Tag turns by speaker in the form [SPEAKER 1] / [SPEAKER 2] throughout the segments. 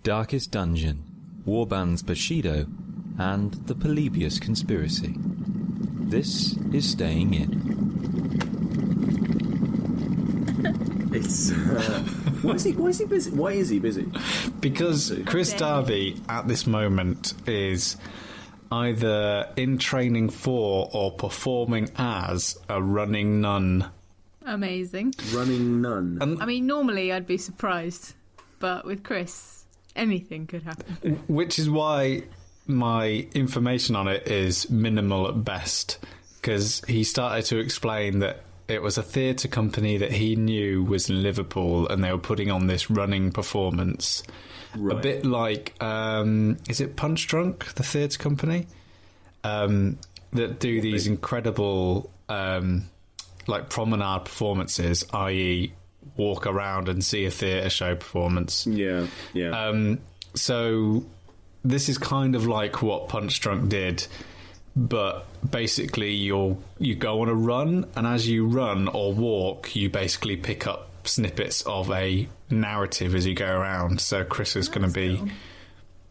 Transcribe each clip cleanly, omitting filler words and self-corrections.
[SPEAKER 1] Darkest Dungeon, Warbands Bushido, and the Polybius Conspiracy. This is Staying In.
[SPEAKER 2] It's why is he busy? Why is he busy?
[SPEAKER 3] Because Chris Darby at this moment is either in training for or performing as a running nun.
[SPEAKER 4] Amazing.
[SPEAKER 2] Running nun.
[SPEAKER 4] I mean, normally I'd be surprised, but with Chris, anything could happen.
[SPEAKER 3] Which is why my information on it is minimal at best, because he started to explain that it was a theatre company that he knew was in Liverpool, and they were putting on this running performance. Right. A bit like, is it Punch Drunk, the theatre company? That do these incredible, like promenade performances, i.e. walk around and see a theatre show performance.
[SPEAKER 2] Yeah, yeah.
[SPEAKER 3] So this is kind of like what Punch Drunk did, but basically you go on a run, and as you run or walk, you basically pick up snippets of a narrative as you go around. So Chris is going to be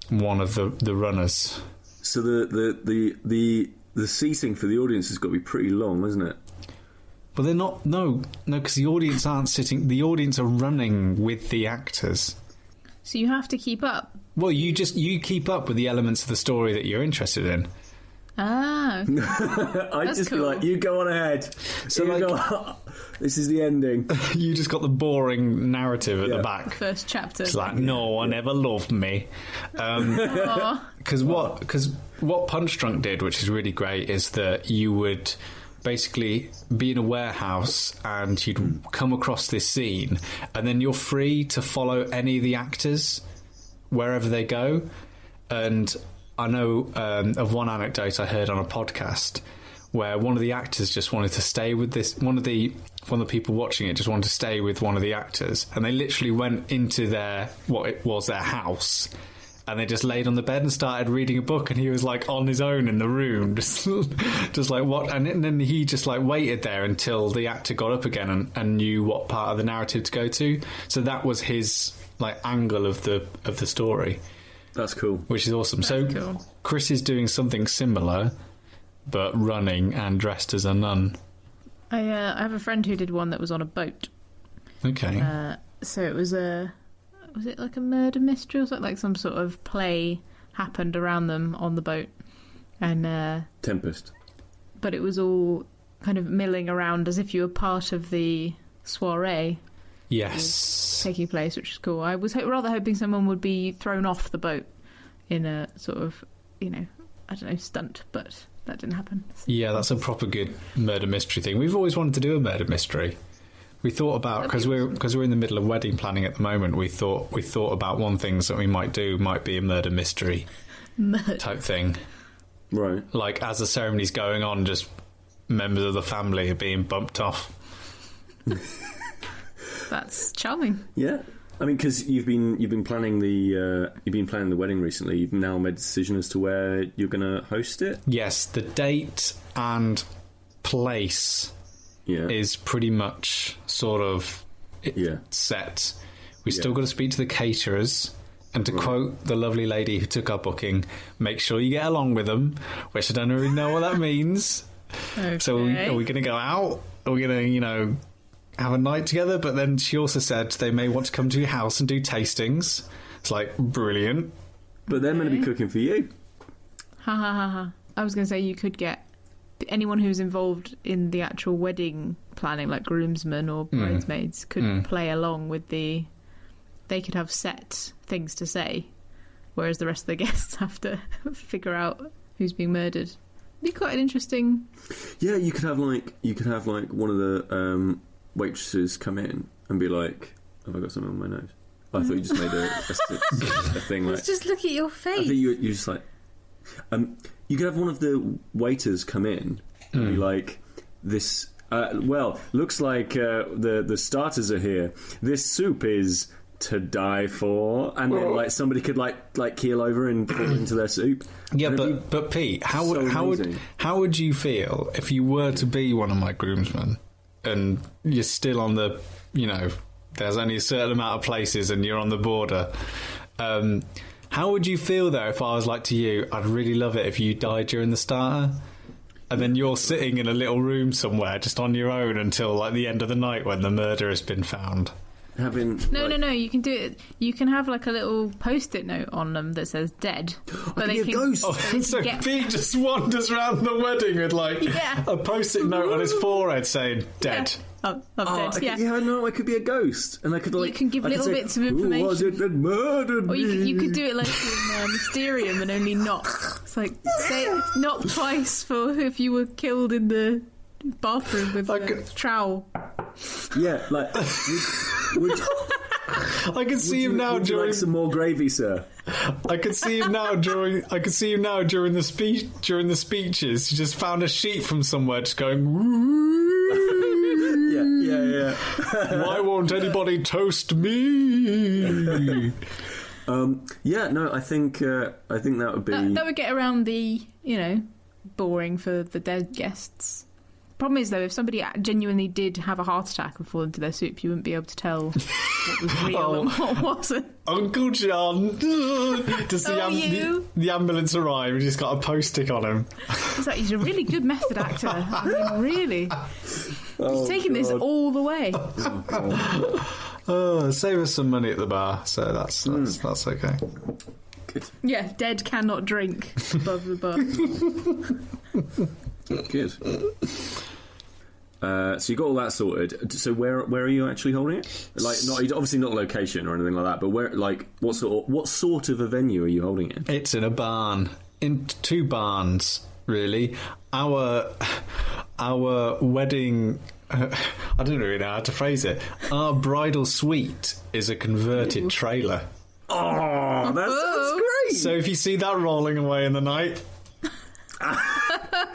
[SPEAKER 3] one of the runners.
[SPEAKER 2] So the seating for the audience has got to be pretty long, isn't it?
[SPEAKER 3] But they're not. No, because the audience aren't sitting. The audience are running with the actors.
[SPEAKER 4] So you have to keep up.
[SPEAKER 3] Well, you keep up with the elements of the story that you're interested in.
[SPEAKER 4] Ah,
[SPEAKER 2] I'd just cool. Be like, you go on ahead. So this is the ending.
[SPEAKER 3] You just got the boring narrative at the back.
[SPEAKER 4] First chapter.
[SPEAKER 3] It's like, no one ever loved me. Because what Punch Drunk did, which is really great, is that you would basically be in a warehouse and you'd come across this scene, and then you're free to follow any of the actors wherever they go. And I know of one anecdote I heard on a podcast where one of the actors just wanted to stay with this. One of the people watching it just wanted to stay with one of the actors, and they literally went into their house, and they just laid on the bed and started reading a book, and he was like on his own in the room, just like what, and then he just like waited there until the actor got up again and knew what part of the narrative to go to. So that was his like angle of the story.
[SPEAKER 2] That's cool.
[SPEAKER 3] Which is awesome.
[SPEAKER 4] That's cool.
[SPEAKER 3] Chris is doing something similar, but running and dressed as a nun.
[SPEAKER 4] I have a friend who did one that was on a boat.
[SPEAKER 3] Okay.
[SPEAKER 4] So it was was it like a murder mystery or something? Like some sort of play happened around them on the boat. And
[SPEAKER 2] Tempest.
[SPEAKER 4] But it was all kind of milling around as if you were part of the soiree.
[SPEAKER 3] Yes.
[SPEAKER 4] Taking place, which is cool. I was rather hoping someone would be thrown off the boat in a sort of, stunt, but that didn't happen.
[SPEAKER 3] Yeah, that's a proper good murder mystery thing. We've always wanted to do a murder mystery. We thought about, because we're in the middle of wedding planning at the moment, we thought about one thing that we might do might be a murder mystery type thing.
[SPEAKER 2] Right.
[SPEAKER 3] Like as the ceremony's going on, just members of the family are being bumped off.
[SPEAKER 4] That's charming.
[SPEAKER 2] Yeah, I mean, because you've been planning the wedding recently. You've now made a decision as to where you're going to host it.
[SPEAKER 3] Yes, the date and place is pretty much sort of set. We still got to speak to the caterers, and to quote the lovely lady who took our booking, make sure you get along with them. Which I don't really know what that means.
[SPEAKER 4] Okay.
[SPEAKER 3] So are we going to go out? Are we going to have a night together? But then she also said they may want to come to your house and do tastings. It's like, brilliant.
[SPEAKER 2] But they're meant to be cooking for you.
[SPEAKER 4] Ha ha ha ha. I was going to say you could get anyone who's involved in the actual wedding planning, like groomsmen or bridesmaids, could play along with they could have set things to say, whereas the rest of the guests have to figure out who's being murdered. It'd be quite an interesting...
[SPEAKER 2] Yeah, you could have like one of the waitresses come in and be like, have I got something on my nose? I thought you just made a thing like...
[SPEAKER 4] Let's just look at your face.
[SPEAKER 2] I think you're just like... you could have one of the waiters come in and be like, this... looks like the starters are here. This soup is to die for. And then like somebody could like keel over and fall into their soup.
[SPEAKER 3] Yeah, but Pete, how would you feel if you were to be one of my groomsmen and you're still on the, there's only a certain amount of places and you're on the border, How would you feel though if I was like to you, I'd really love it if you died during the starter, and then you're sitting in a little room somewhere just on your own until like the end of the night when the murder has been found?
[SPEAKER 4] No, you can do it. You can have like a little post-it note on them that says dead.
[SPEAKER 2] But they can ghost.
[SPEAKER 3] So Pete just wanders around the wedding with like a post-it note on his forehead saying dead.
[SPEAKER 4] I'm dead.
[SPEAKER 2] I could be a ghost, and I could like.
[SPEAKER 4] You can give little bits of information.
[SPEAKER 2] Who was it that murdered me?
[SPEAKER 4] Or you could do it like in Mysterium and only knock. It's like say knock twice for if you were killed in the bathroom with a trowel.
[SPEAKER 2] Yeah, like.
[SPEAKER 3] I can see him now during
[SPEAKER 2] like some more gravy, sir.
[SPEAKER 3] I could see him now during the speeches. He just found a sheet from somewhere, just going.
[SPEAKER 2] Yeah.
[SPEAKER 3] Why won't anybody toast me?
[SPEAKER 2] I think that would be
[SPEAKER 4] that would get around the boring for the dead guests. Problem is, though, if somebody genuinely did have a heart attack and fall into their soup, you wouldn't be able to tell what was real and what wasn't.
[SPEAKER 3] Uncle John! Does the ambulance arrive and he's got a post-it on him?
[SPEAKER 4] He's a really good method actor. I mean, really. He's taking this all the way.
[SPEAKER 3] Save us some money at the bar, so that's okay.
[SPEAKER 2] Good.
[SPEAKER 4] Yeah, dead cannot drink above the bar.
[SPEAKER 2] Good. So you got all that sorted. So where are you actually holding it? Like, obviously not location or anything like that. But where? Like, what sort of a venue are you holding it?
[SPEAKER 3] It's in a barn, in 2 barns, really. Our wedding. I don't really know how to phrase it. Our bridal suite is a converted trailer.
[SPEAKER 2] Oh, that's great!
[SPEAKER 3] So if you see that rolling away in the night.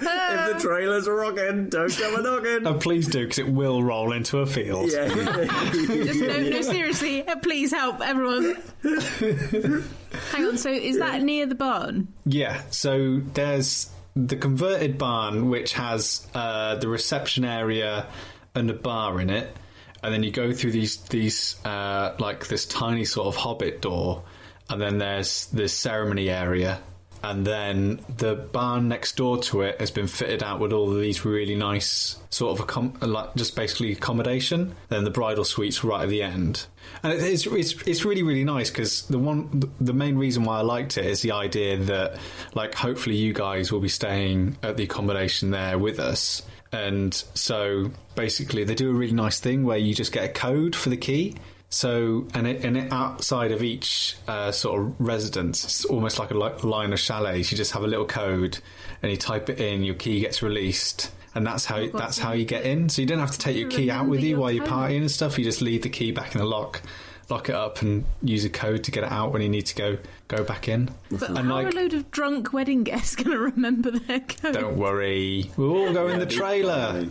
[SPEAKER 2] If the trailer's rocking, don't come a knocking.
[SPEAKER 3] Oh, please do, because it will roll into a field.
[SPEAKER 2] Yeah.
[SPEAKER 4] No, seriously, please help, everyone. Hang on, so is that near the barn?
[SPEAKER 3] Yeah, so there's the converted barn, which has the reception area and a bar in it, and then you go through these like this tiny sort of hobbit door, and then there's this ceremony area. And then the barn next door to it has been fitted out with all of these really nice sort of like just basically accommodation. Then the bridal suite's right at the end, and it's really, really nice because the main reason why I liked it is the idea that like hopefully you guys will be staying at the accommodation there with us. And so basically they do a really nice thing where you just get a code for the key. So, and it outside of each sort of residence, it's almost like a line of chalets. You just have a little code, and you type it in. Your key gets released, and that's how you get in. So you don't have to take your key out with you while you're partying and stuff. You just leave the key back in the lock it up, and use a code to get it out when you need to go back in.
[SPEAKER 4] But how are a load of drunk wedding guests going to remember their code?
[SPEAKER 3] Don't worry, we'll all go in the trailer.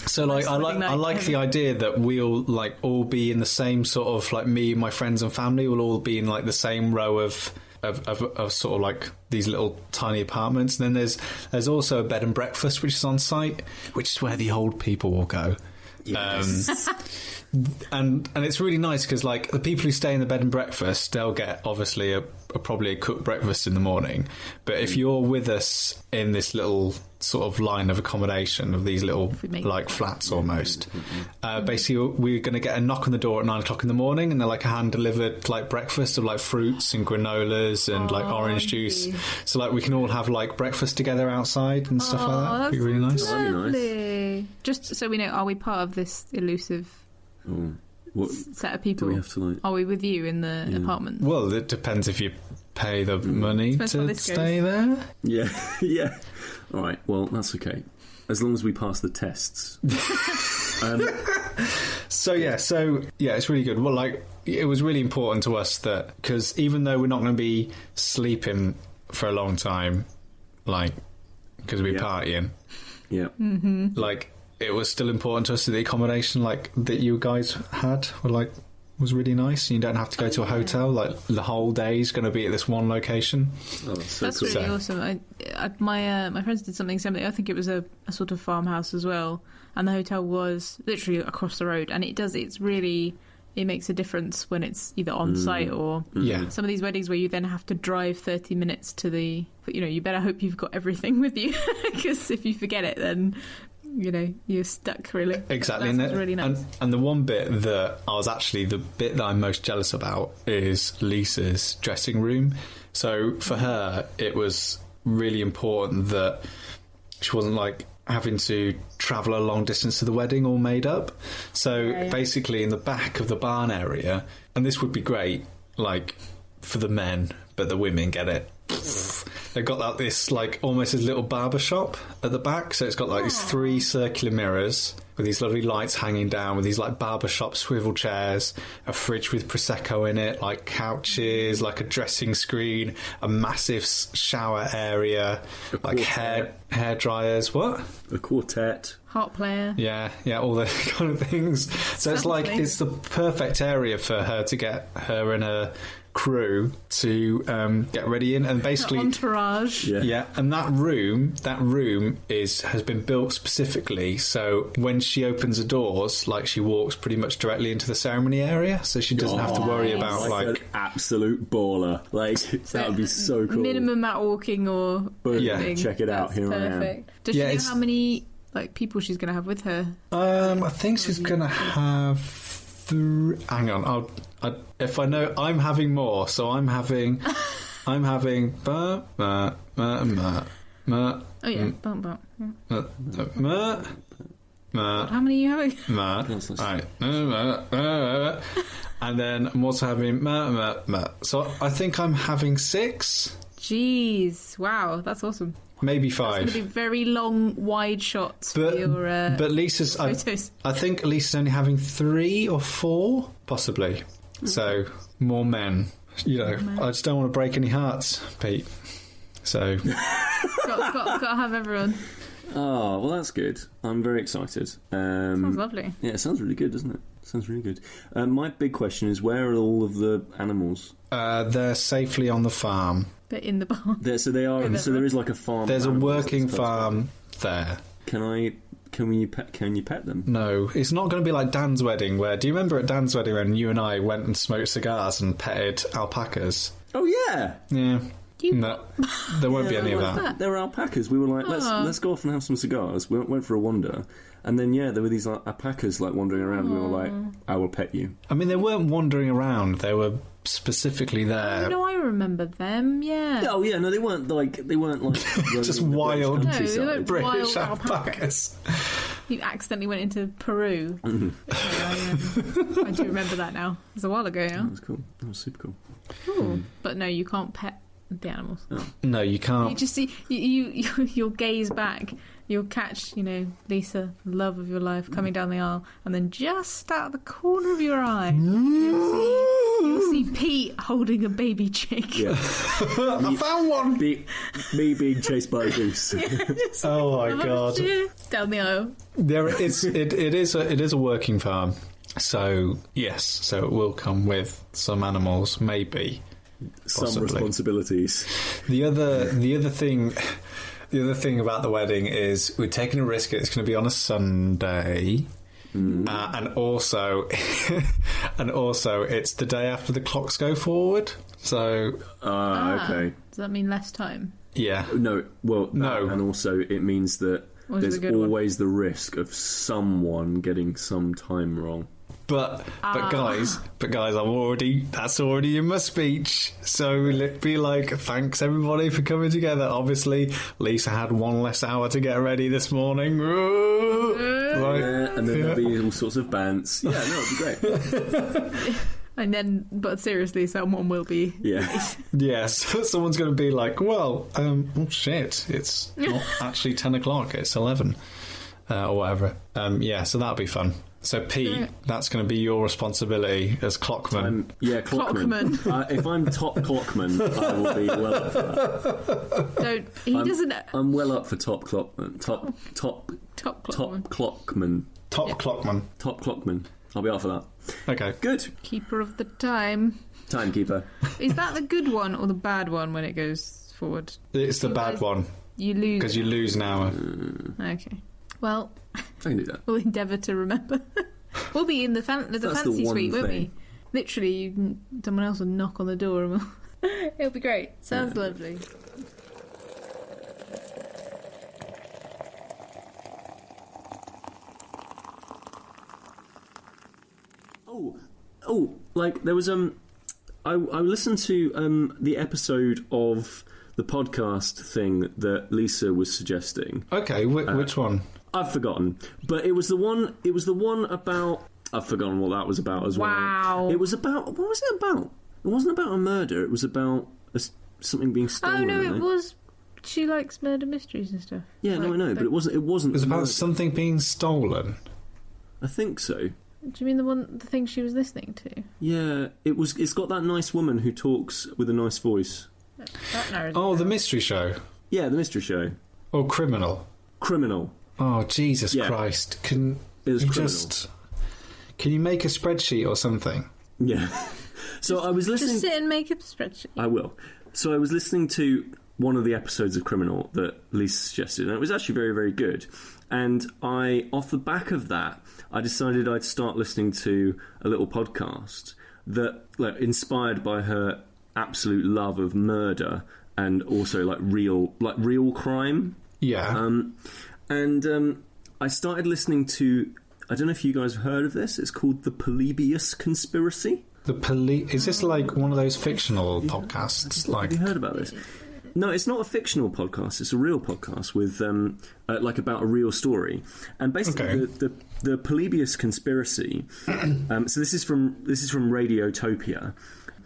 [SPEAKER 3] So like I like the idea that we'll like all be in the same sort of like me, my friends and family will all be in like the same row of sort of like these little tiny apartments. And then there's also a bed and breakfast which is on site, which is where the old people will go. Yes. And it's really nice because like the people who stay in the bed and breakfast, they'll get obviously probably a cooked breakfast in the morning. But if you're with us in this little sort of line of accommodation of these little like flats almost, basically we're going to get a knock on the door at 9 o'clock in the morning, and they're like a hand delivered like breakfast of like fruits and granolas and like orange juice. So like we can all have like breakfast together outside and stuff like that. It'd be really nice.
[SPEAKER 4] Lovely. Just so we know, are we part of this elusive set of people?
[SPEAKER 2] Do we have to like?
[SPEAKER 4] Are we with you in the apartment?
[SPEAKER 3] Well, it depends if you pay the money to stay there.
[SPEAKER 2] Yeah. All right. Well, that's okay, as long as we pass the tests.
[SPEAKER 3] So it's really good. Well, like it was really important to us that because even though we're not going to be sleeping for a long time, like because we're partying, like. It was still important to us that the accommodation like that you guys had was really nice. You don't have to go to a hotel. Like the whole day is going to be at this one location.
[SPEAKER 2] Oh,
[SPEAKER 4] that's cool. Really awesome. My friends did something similar. I think it was a sort of farmhouse as well, and the hotel was literally across the road. And it's really it makes a difference when it's either on site or
[SPEAKER 3] Yeah.
[SPEAKER 4] some of these weddings where you then have to drive 30 minutes to the... you better hope you've got everything with you, because if you forget it, then, you're stuck, really.
[SPEAKER 3] Exactly.
[SPEAKER 4] That sounds really nice.
[SPEAKER 3] And the one bit that the bit that I'm most jealous about is Lisa's dressing room. So for her, it was really important that she wasn't like having to travel a long distance to the wedding all made up. So basically in the back of the barn area, and this would be great, like, for the men, but the women get it. They've got like this, like, almost a little barber shop at the back. So it's got like these 3 circular mirrors with these lovely lights hanging down, with these like barber shop swivel chairs, a fridge with prosecco in it, like couches, like a dressing screen, a massive shower area, like hair dryers. What?
[SPEAKER 2] A quartet.
[SPEAKER 4] Harp player.
[SPEAKER 3] Yeah, all those kind of things. So it's like it's the perfect area for her to get her and her crew to get ready in, and basically
[SPEAKER 4] entourage.
[SPEAKER 3] Yeah, and that room has been built specifically so when she opens the doors, like, she walks pretty much directly into the ceremony area, so she doesn't have to worry about like
[SPEAKER 2] an absolute baller. Like, that would be so cool.
[SPEAKER 4] Minimum out walking or
[SPEAKER 2] Boom. Check it out. Here
[SPEAKER 4] perfect. Does she know how many people she's going to have with her?
[SPEAKER 3] I think she's going to have 3. Hang on, if I know, I'm having more, so I'm having. Oh
[SPEAKER 4] yeah, bump. How many are you having?
[SPEAKER 3] Right. And then I'm also having So I think I'm having 6.
[SPEAKER 4] Jeez, wow, that's awesome.
[SPEAKER 3] Maybe
[SPEAKER 4] It's
[SPEAKER 3] 5.
[SPEAKER 4] going to be very long, wide shots for your
[SPEAKER 3] but Lisa's,
[SPEAKER 4] photos.
[SPEAKER 3] I think Lisa's only having 3 or 4, possibly. So more men. I just don't want to break any hearts, Pete. So
[SPEAKER 4] got to have everyone.
[SPEAKER 2] Oh, well, that's good. I'm very excited.
[SPEAKER 4] Sounds lovely.
[SPEAKER 2] Yeah, it sounds really good, doesn't it? Sounds really good. My big question is, where are all of the animals?
[SPEAKER 3] They're safely on the farm.
[SPEAKER 4] They're in the barn.
[SPEAKER 2] So they are. So there is like a farm.
[SPEAKER 3] There's a working farm there.
[SPEAKER 2] Can you pet them?
[SPEAKER 3] No, it's not going to be like Dan's wedding. Do you remember at Dan's wedding when you and I went and smoked cigars and petted alpacas?
[SPEAKER 2] Oh yeah.
[SPEAKER 3] Yeah. No, there won't be any of that.
[SPEAKER 2] There were alpacas. We were like, let's go off and have some cigars. We went for a wander, and then there were these alpacas like wandering around. We were like, I will pet you.
[SPEAKER 3] I mean, they weren't wandering around. They were specifically there.
[SPEAKER 4] No, I remember them. Yeah.
[SPEAKER 2] Oh yeah, no, they weren't like
[SPEAKER 3] just wild
[SPEAKER 4] British
[SPEAKER 3] alpacas.
[SPEAKER 4] You accidentally went into Peru. I do remember that now. It was a while ago. Yeah.
[SPEAKER 2] That was cool. That was super cool.
[SPEAKER 4] Cool. But no, you can't pet the animals.
[SPEAKER 2] Oh.
[SPEAKER 3] No, you can't.
[SPEAKER 4] You just see you'll gaze back. You'll catch, Lisa, love of your life, coming down the aisle, and then just out the corner of your eye, you'll see Pete holding a baby chick.
[SPEAKER 2] Yeah.
[SPEAKER 3] I found one.
[SPEAKER 2] Me being chased by a goose.
[SPEAKER 3] Oh my god!
[SPEAKER 4] Down the aisle.
[SPEAKER 3] It is a working farm. So yes, so it will come with some animals, maybe.
[SPEAKER 2] Some
[SPEAKER 3] possibly.
[SPEAKER 2] Responsibilities.
[SPEAKER 3] The other thing about the wedding is we're taking a risk. It's going to be on a Sunday, and also it's the day after the clocks go forward. So,
[SPEAKER 2] okay.
[SPEAKER 4] Does that mean less time?
[SPEAKER 3] Yeah.
[SPEAKER 2] No. Well, no. And also it means that there's always the risk of someone getting some time wrong.
[SPEAKER 3] But guys, that's already in my speech. So be like, thanks everybody for coming together. Obviously, Lisa had 1 less hour to get ready this morning.
[SPEAKER 2] And then there'll be all sorts of bands. Yeah, no, it'd be great.
[SPEAKER 4] And then, but seriously, someone will be.
[SPEAKER 2] Yeah.
[SPEAKER 3] Yes, someone's going to be like, well, oh shit, it's not actually 10 o'clock, it's 11, or whatever. So that'll be fun. So, Pete, that's going to be your responsibility as clockman.
[SPEAKER 2] Clockman. If I'm top clockman, I will be well up for that. I'm well up for top clockman. Top clockman. Top clockman. I'll be up for that.
[SPEAKER 3] Okay.
[SPEAKER 2] Good.
[SPEAKER 4] Keeper of the time.
[SPEAKER 2] Timekeeper.
[SPEAKER 4] Is that the good one or the bad one when it goes forward?
[SPEAKER 3] It's the bad one.
[SPEAKER 4] You lose.
[SPEAKER 3] Because you lose an hour.
[SPEAKER 4] Okay. Well,
[SPEAKER 2] I can do that.
[SPEAKER 4] We'll endeavour to remember. We'll be in the fancy
[SPEAKER 2] one
[SPEAKER 4] suite, won't we?
[SPEAKER 2] thing.
[SPEAKER 4] Literally, someone else will knock on the door and it'll be great. Sounds lovely.
[SPEAKER 2] Oh, like there was I listened to the episode of the podcast thing that Lisa was suggesting.
[SPEAKER 3] Okay, which one?
[SPEAKER 2] I've forgotten, but it was the one. It was the one about. I've forgotten what that was about as well.
[SPEAKER 4] Wow.
[SPEAKER 2] It was about. What was it about? It wasn't about a murder. It was about something being stolen.
[SPEAKER 4] Oh no,
[SPEAKER 2] right?
[SPEAKER 4] it was. She likes murder mysteries and stuff.
[SPEAKER 2] Yeah, no, I know, but it wasn't. It wasn't.
[SPEAKER 3] It was about
[SPEAKER 2] murder.
[SPEAKER 3] something being stolen.
[SPEAKER 2] I think so.
[SPEAKER 4] Do you mean the thing she was listening to?
[SPEAKER 2] Yeah, it was. It's got that nice woman who talks with a nice voice.
[SPEAKER 4] That narrows it
[SPEAKER 3] Oh,
[SPEAKER 4] down.
[SPEAKER 3] the mystery show.
[SPEAKER 2] Yeah, the mystery show.
[SPEAKER 3] Or Criminal.
[SPEAKER 2] Criminal.
[SPEAKER 3] Oh, Jesus
[SPEAKER 2] Yeah.
[SPEAKER 3] Christ! Can
[SPEAKER 2] It was
[SPEAKER 3] you
[SPEAKER 2] Criminal.
[SPEAKER 3] just? Can you make a spreadsheet or something?
[SPEAKER 2] Yeah. So I was listening.
[SPEAKER 4] Just sit and make a spreadsheet.
[SPEAKER 2] I will. So I was listening to one of the episodes of Criminal that Lisa suggested, and it was actually very, very good. And off the back of that, I decided I'd start listening to a little podcast that, like, inspired by her absolute love of murder and also like real crime.
[SPEAKER 3] Yeah.
[SPEAKER 2] I started listening to. I don't know if you guys have heard of this. It's called the Polybius Conspiracy.
[SPEAKER 3] Is this like one of those fictional podcasts? Like,
[SPEAKER 2] Have you heard about this? No, it's not a fictional podcast. It's a real podcast with like about a real story. And basically,
[SPEAKER 3] Okay.
[SPEAKER 2] the Polybius Conspiracy. So this is from Radiotopia.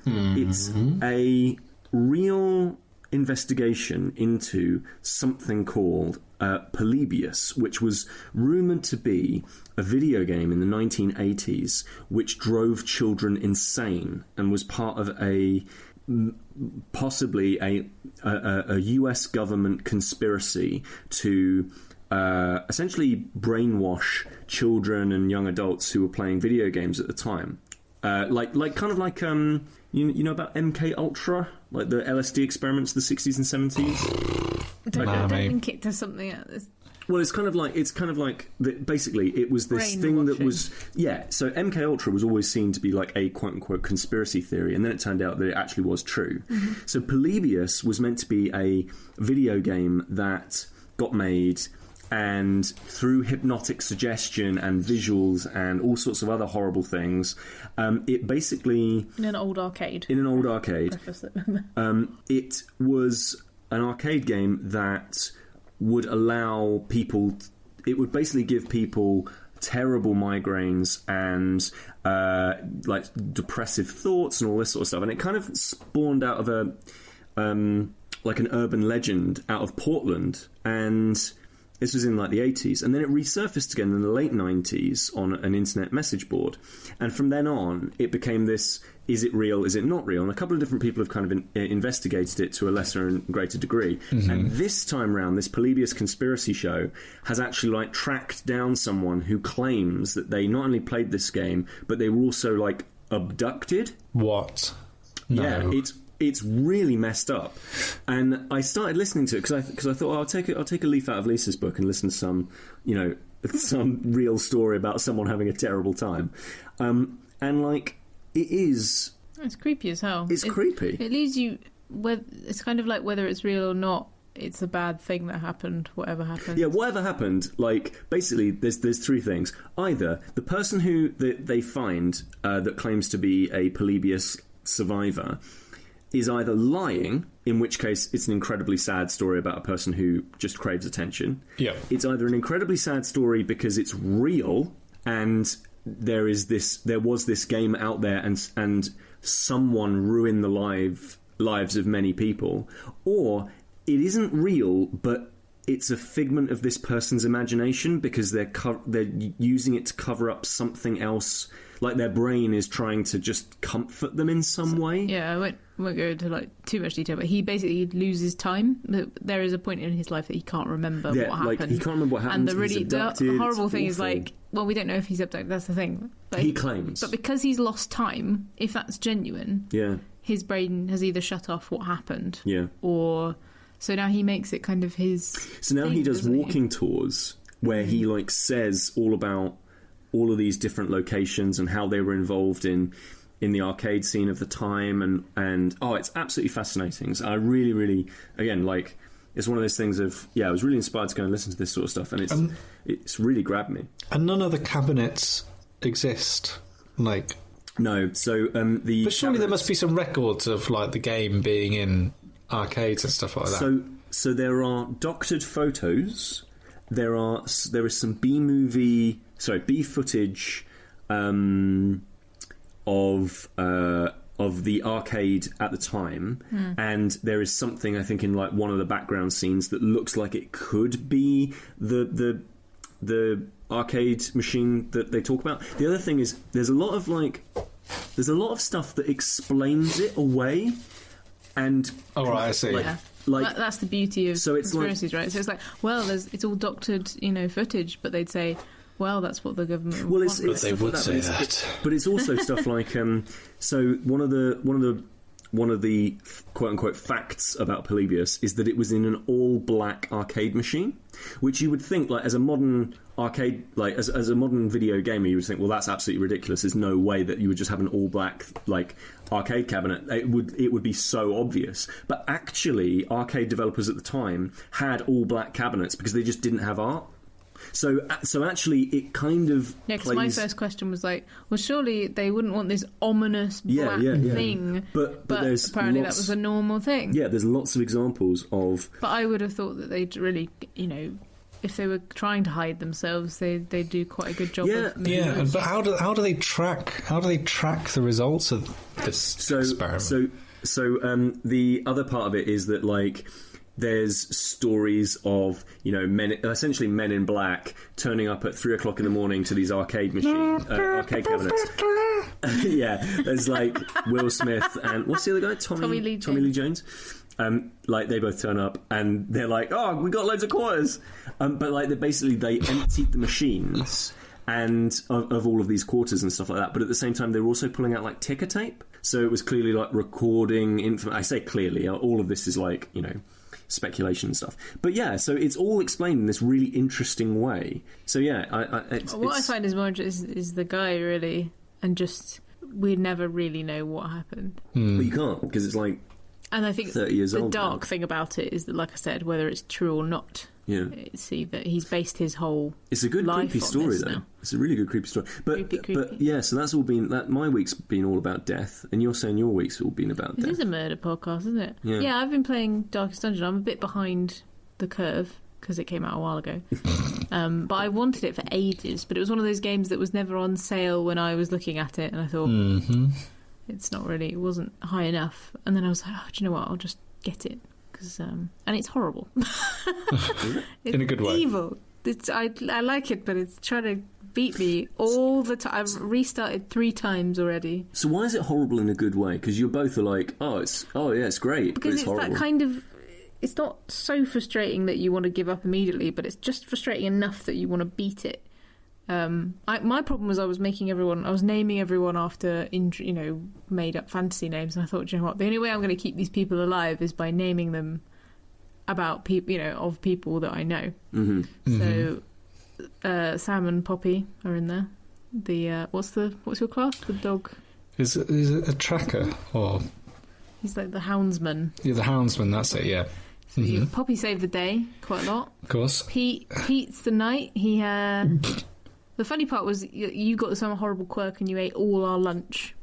[SPEAKER 2] It's a real investigation into something called Polybius, which was rumoured to be a video game in the 1980s which drove children insane and was part of possibly a US government conspiracy to essentially brainwash children and young adults who were playing video games at the time. Like you know about MK Ultra, like the LSD experiments of the 60s and 70s.
[SPEAKER 4] I don't
[SPEAKER 3] Maybe.
[SPEAKER 4] think it does something like this.
[SPEAKER 2] Well, it's kind of like basically it was this thing that was So MK Ultra was always seen to be like a quote unquote conspiracy theory, and then it turned out that it actually was true.
[SPEAKER 4] Mm-hmm.
[SPEAKER 2] So Polybius was meant to be a video game that got made, and through hypnotic suggestion and visuals and all sorts of other horrible things, it basically
[SPEAKER 4] In an old arcade. Preface it.
[SPEAKER 2] it was an arcade game that would allow people. It would basically give people terrible migraines and like depressive thoughts and all this sort of stuff. And it kind of spawned out of a like an urban legend out of Portland. And this was in like the 80s, and then it resurfaced again in the late 90s on an internet message board. And from then on, it became this: is it real? Is it not real? And a couple of different people have kind of investigated it to a lesser and greater degree. Mm-hmm. And this time round, this Polybius Conspiracy show has actually like tracked down someone who claims that they not only played this game, but they were also like abducted.
[SPEAKER 3] what? No.
[SPEAKER 2] Yeah, it's really messed up. And I started listening to it because I thought, I'll take a leaf out of Lisa's book and listen to some, some real story about someone having a terrible time. And like, it is.
[SPEAKER 4] It's creepy as hell.
[SPEAKER 2] It's creepy.
[SPEAKER 4] It leaves you. It's kind of like whether it's real or not. It's a bad thing that happened. Whatever happened.
[SPEAKER 2] Yeah, whatever happened. Like, basically, there's three things. Either the person who they find that claims to be a Polybius survivor is either lying, in which case it's an incredibly sad story about a person who just craves attention.
[SPEAKER 3] Yeah.
[SPEAKER 2] It's either an incredibly sad story because it's real and there was this game out there and someone ruined the lives of many people, or it isn't real but it's a figment of this person's imagination because they're using it to cover up something else, like their brain is trying to just comfort them in some way.
[SPEAKER 4] Yeah, I won't go into like too much detail, but he basically loses time. There is a point in his life that he can't remember what happened.
[SPEAKER 2] Like, he can't remember what happened.
[SPEAKER 4] And
[SPEAKER 2] He's abducted.
[SPEAKER 4] the horrible thing
[SPEAKER 2] It's
[SPEAKER 4] is like, well, we don't know if he's abducted. That's the thing. But
[SPEAKER 2] he claims.
[SPEAKER 4] But because he's lost time, if that's genuine, his brain has either shut off what happened, or so now he makes it kind of his.
[SPEAKER 2] So now
[SPEAKER 4] thing,
[SPEAKER 2] he does
[SPEAKER 4] doesn't
[SPEAKER 2] walking tours where he like says all about all of these different locations and how they were involved in the arcade scene of the time, and it's absolutely fascinating. So I really, really, again, like, it's one of those things of, I was really inspired to go and listen to this sort of stuff, and it's really grabbed me.
[SPEAKER 3] And none of the cabinets exist, like...
[SPEAKER 2] No, so
[SPEAKER 3] But surely there must be some records of, like, the game being in arcades and stuff like that.
[SPEAKER 2] So there are doctored photos, there is some B footage of the arcade at the time, and there is something, I think, in like one of the background scenes that looks like it could be the arcade machine that they talk about. The other thing is there's a lot of stuff that explains it away, and
[SPEAKER 3] I see.
[SPEAKER 2] Like,
[SPEAKER 4] that's the beauty of conspiracies,
[SPEAKER 2] like,
[SPEAKER 4] right? So it's like, well, it's all doctored, footage, but they'd say, well, that's what the government would want.
[SPEAKER 3] But they would say that.
[SPEAKER 2] But it's also stuff like, so one of the quote unquote facts about Polybius is that it was in an all black arcade machine, which you would think, like, as a modern arcade, like as a modern video gamer, you would think, well, that's absolutely ridiculous. There's no way that you would just have an all black, like, arcade cabinet. It would be so obvious. But actually, arcade developers at the time had all black cabinets because they just didn't have art. So actually, it kind of
[SPEAKER 4] because my first question was like, well, surely they wouldn't want this ominous black thing.
[SPEAKER 2] But
[SPEAKER 4] apparently that was a normal thing.
[SPEAKER 2] Yeah, there's lots of examples of.
[SPEAKER 4] But I would have thought that they'd really, if they were trying to hide themselves, they do quite a good job.
[SPEAKER 3] But how do they track the results of this experiment?
[SPEAKER 2] So the other part of it is that, like, there's stories of, essentially men in black turning up at 3 o'clock in the morning to these arcade cabinets. Yeah, there's like Will Smith and what's the other guy? Tommy Lee Jones. Like, they both turn up and they're like, "Oh, we got loads of quarters," but like they emptied the machines and of all of these quarters and stuff like that. But at the same time, they were also pulling out like ticker tape, so it was clearly like recording. I say clearly, all of this is like speculation and stuff, but so it's all explained in this really interesting way. So
[SPEAKER 4] what I find is more interesting is the guy, really, and just we never really know what happened.
[SPEAKER 2] But you can't, because it's like,
[SPEAKER 4] and I think
[SPEAKER 2] 30 years
[SPEAKER 4] the
[SPEAKER 2] old
[SPEAKER 4] dark
[SPEAKER 2] now.
[SPEAKER 4] thing about it is that, like I said, whether it's true or not, see that he's based his whole
[SPEAKER 2] it's a good
[SPEAKER 4] life
[SPEAKER 2] creepy
[SPEAKER 4] on
[SPEAKER 2] story
[SPEAKER 4] this
[SPEAKER 2] though
[SPEAKER 4] now.
[SPEAKER 2] It's a really good creepy story, but
[SPEAKER 4] creepy.
[SPEAKER 2] So that's all been my week's been all about death, and you're saying your week's all been about
[SPEAKER 4] This
[SPEAKER 2] death.
[SPEAKER 4] is a murder podcast, isn't it?
[SPEAKER 2] Yeah.
[SPEAKER 4] I've been playing Darkest Dungeon. I'm a bit behind the curve because it came out a while ago, but I wanted it for ages, but it was one of those games that was never on sale when I was looking at it, and I thought it's not really, it wasn't high enough, and then I was like, do you know what, I'll just get it, because and it's horrible.
[SPEAKER 3] In a good way.
[SPEAKER 4] Evil. I like it, but it's trying to beat me all the time. I've restarted 3 times already.
[SPEAKER 2] So why is it horrible in a good way? Because you both are like, it's great,
[SPEAKER 4] because
[SPEAKER 2] but it's horrible.
[SPEAKER 4] That kind of, it's not so frustrating that you want to give up immediately, but it's just frustrating enough that you want to beat it. My problem was I was naming everyone after made up fantasy names, and I thought, you know what, the only way I'm going to keep these people alive is by naming them about people, of people that I know. So Sam and Poppy are in there. The what's your class? The dog.
[SPEAKER 3] Is it a tracker, or
[SPEAKER 4] he's like the houndsman?
[SPEAKER 3] Yeah, the houndsman. That's it. Yeah.
[SPEAKER 4] So Poppy saved the day quite a lot.
[SPEAKER 3] Of course.
[SPEAKER 4] Pete's the knight. He the funny part was you got some horrible quirk and you ate all our lunch.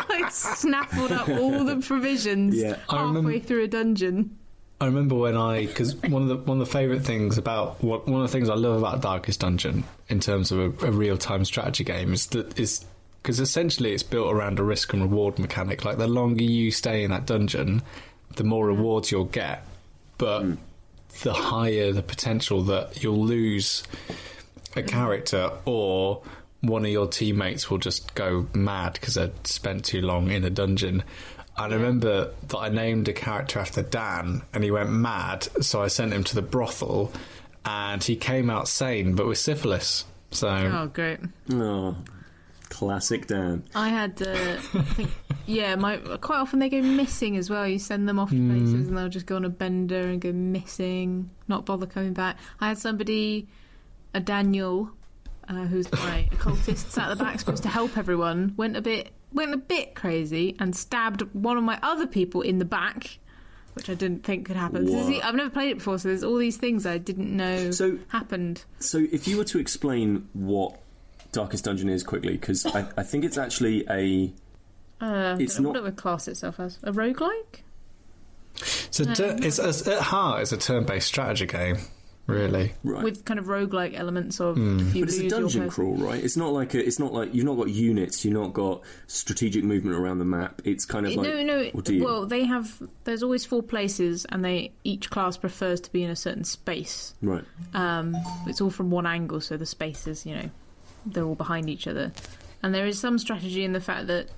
[SPEAKER 4] I snaffled up all the provisions halfway through a dungeon.
[SPEAKER 3] I remember because one of the favourite things one of the things I love about Darkest Dungeon in terms of a real time strategy game is because essentially it's built around a risk and reward mechanic. Like, the longer you stay in that dungeon, the more rewards you'll get, but the higher the potential that you'll lose a character, or one of your teammates will just go mad because they've spent too long in a dungeon. I remember that I named a character after Dan, and he went mad, so I sent him to the brothel, and he came out sane, but with syphilis. So,
[SPEAKER 4] oh, great!
[SPEAKER 2] Oh, classic Dan.
[SPEAKER 4] I had, quite often they go missing as well. You send them off to places, and they'll just go on a bender and go missing, not bother coming back. I had somebody, a Daniel, who's my occultist, sat at the back, supposed to help everyone, went a bit crazy and stabbed one of my other people in the back, which I didn't think could happen. So, I've never played it before, so there's all these things I didn't know happened.
[SPEAKER 2] So if you were to explain what Darkest Dungeon is quickly, because I think it's actually a... it's not...
[SPEAKER 4] What it would class itself as? A roguelike?
[SPEAKER 3] It's at heart, it's a turn-based strategy game, really.
[SPEAKER 2] Right.
[SPEAKER 4] With kind of roguelike elements of... If you
[SPEAKER 2] But it's a dungeon crawl, right? It's not like you've not got units, you've not got strategic movement around the map. It's kind of like...
[SPEAKER 4] No. Well, there's always 4 places, and each class prefers to be in a certain space.
[SPEAKER 2] Right.
[SPEAKER 4] It's all from one angle, so the spaces, they're all behind each other. And there is some strategy in the fact that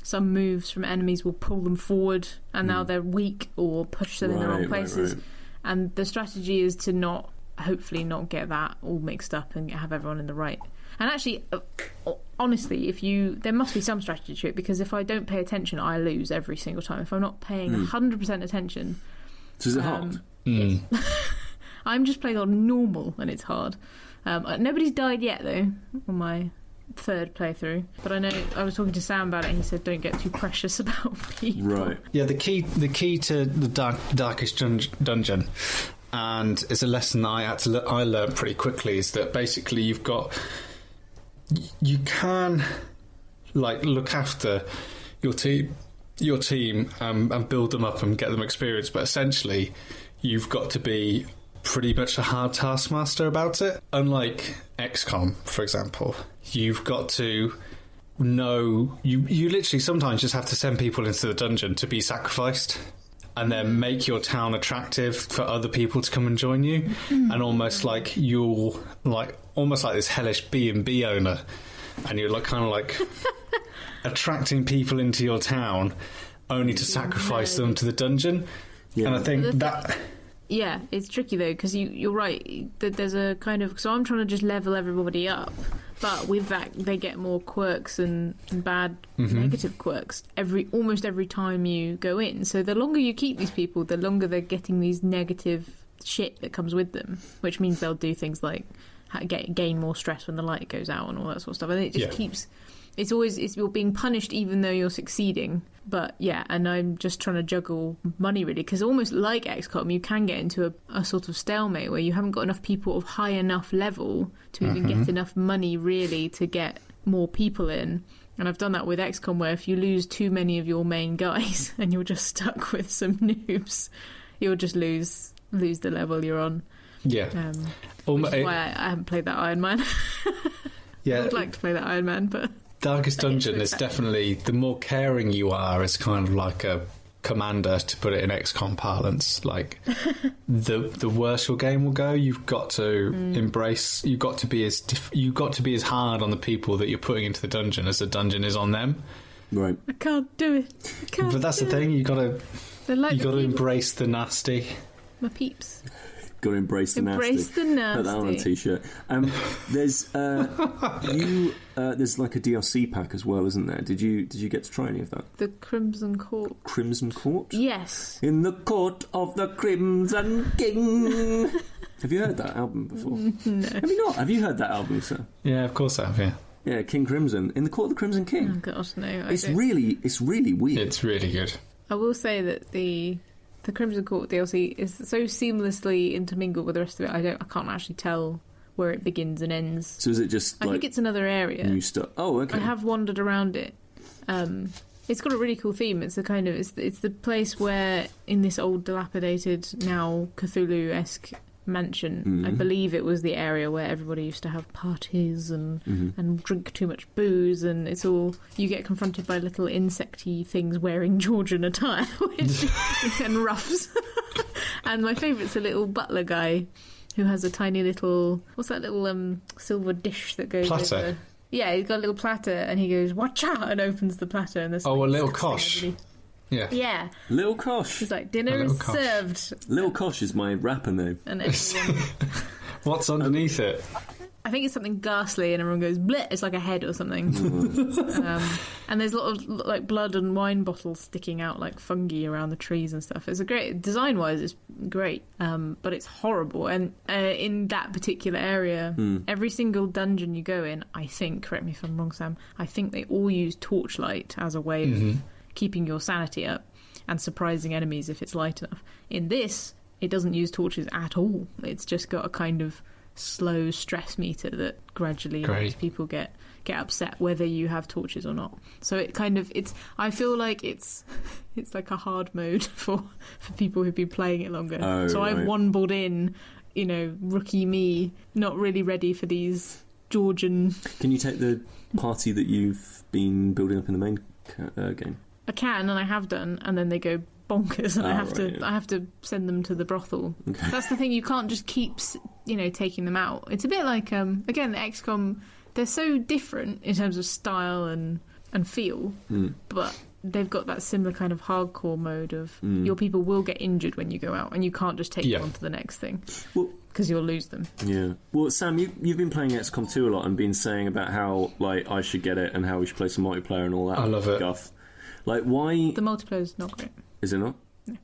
[SPEAKER 4] some moves from enemies will pull them forward, and now they're weak, or push them in the wrong places. Right. And the strategy is to hopefully not get that all mixed up and have everyone in the right. And actually, honestly, there must be some strategy to it, because if I don't pay attention, I lose every single time. If I'm not paying 100% attention...
[SPEAKER 2] So is it hard?
[SPEAKER 4] Yes. I'm just playing on normal, and it's hard. Nobody's died yet, though, on my 3rd playthrough. But I know I was talking to Sam about it, and he said don't get too precious about people. Right.
[SPEAKER 3] Yeah, the key to the Darkest Dungeon, and it's a lesson that I learned pretty quickly, is that basically you can look after your team and build them up and get them experience, but essentially you've got to be pretty much a hard taskmaster about it. Unlike XCOM, for example, you've got to know... You literally sometimes just have to send people into the dungeon to be sacrificed, and then make your town attractive for other people to come and join you, and almost like this hellish B&B owner, and you're attracting people into your town only to sacrifice them to the dungeon. Yeah. And I think that...
[SPEAKER 4] Yeah, it's tricky though, because you're right that there's a kind of... So I'm trying to just level everybody up, but with that they get more quirks and bad negative quirks almost every time you go in. So the longer you keep these people, the longer they're getting these negative shit that comes with them, which means they'll do things like gain more stress when the light goes out and all that sort of stuff. And it just keeps... You're being punished even though you're succeeding. But yeah, and I'm just trying to juggle money really, because almost like XCOM, you can get into a sort of stalemate where you haven't got enough people of high enough level to even get enough money really to get more people in. And I've done that with XCOM, where if you lose too many of your main guys and you're just stuck with some noobs, you'll just lose the level you're on.
[SPEAKER 3] Yeah.
[SPEAKER 4] Which is why I haven't played that Iron Man.
[SPEAKER 3] Yeah.
[SPEAKER 4] I would like to play that Iron Man, but...
[SPEAKER 3] Darkest Dungeon is definitely... The more caring you are, it's kind of like a commander, to put it in XCOM parlance. Like, the worse your game will go, you've got to embrace... You've got to be as hard on the people that you're putting into the dungeon as the dungeon is on them.
[SPEAKER 2] Right.
[SPEAKER 4] I can't do it.
[SPEAKER 3] But that's the thing, you got to embrace the nasty.
[SPEAKER 4] My peeps.
[SPEAKER 2] Got to embrace the nasty.
[SPEAKER 4] Embrace the nasty.
[SPEAKER 2] Put that on a t-shirt. There's like a DLC pack as well, isn't there? Did you get to try any of that?
[SPEAKER 4] The Crimson Court.
[SPEAKER 2] Crimson Court?
[SPEAKER 4] Yes.
[SPEAKER 2] In the court of the Crimson King. Have you heard that album before?
[SPEAKER 4] No.
[SPEAKER 2] Have you not? Have you heard that album, sir?
[SPEAKER 3] Yeah, of course I have. Yeah.
[SPEAKER 2] Yeah, King Crimson. In the court of the Crimson King.
[SPEAKER 4] Oh gosh, no.
[SPEAKER 2] It's really weird.
[SPEAKER 3] It's really good.
[SPEAKER 4] I will say that the Crimson Court DLC is so seamlessly intermingled with the rest of it. I can't actually tell where it begins and ends.
[SPEAKER 2] So is it just
[SPEAKER 4] I think it's another area.
[SPEAKER 2] New stuff. Oh, okay.
[SPEAKER 4] I have wandered around it. It's got a really cool theme. It's it's the place where, in this old dilapidated, now Cthulhu-esque mansion, I believe it was the area where everybody used to have parties and drink too much booze, and it's all... You get confronted by little insecty things wearing Georgian attire and ruffs. And my favourite's a little butler guy who has a tiny little... What's that little silver dish that goes...
[SPEAKER 3] Platter.
[SPEAKER 4] Yeah, he's got a little platter, and he goes, "Watcha!" and opens the platter, and there's...
[SPEAKER 3] a little kosh. Yeah.
[SPEAKER 2] Little Kosh.
[SPEAKER 4] He's like, dinner is served.
[SPEAKER 2] Little Kosh is my rapper name.
[SPEAKER 4] And everyone...
[SPEAKER 3] What's underneath it?
[SPEAKER 4] I think it's something ghastly, and everyone goes bleh. It's like a head or something. And there's a lot of like blood and wine bottles sticking out like fungi around the trees and stuff. It's a great design-wise. It's great, but it's horrible. And in that particular area, every single dungeon you go in, I think, correct me if I'm wrong, Sam, I think they all use torchlight as a way of keeping your sanity up and surprising enemies if it's light enough. In this, it doesn't use torches at all. It's just got a kind of slow stress meter that gradually makes people get upset whether you have torches or not. So it kind of I feel like it's like a hard mode for people who've been playing it longer. I've wombled in, rookie me, not really ready for these Georgian.
[SPEAKER 2] Can you take the party that you've been building up in the main game?
[SPEAKER 4] I can, and I have done, and then they go bonkers, and I have to send them to the brothel. Okay. That's the thing, you can't just keep taking them out. It's a bit like again, the XCOM, they're so different in terms of style and feel, but they've got that similar kind of hardcore mode of your people will get injured when you go out, and you can't just take them on to the next thing because you'll lose them.
[SPEAKER 2] Yeah. Well, Sam, you've been playing XCOM 2 a lot and been saying about how like I should get it and how we should play some multiplayer and all that.
[SPEAKER 3] I love it.
[SPEAKER 2] Guff. Like, why?
[SPEAKER 4] The multiplayer's not great.
[SPEAKER 2] Is it not?
[SPEAKER 4] No.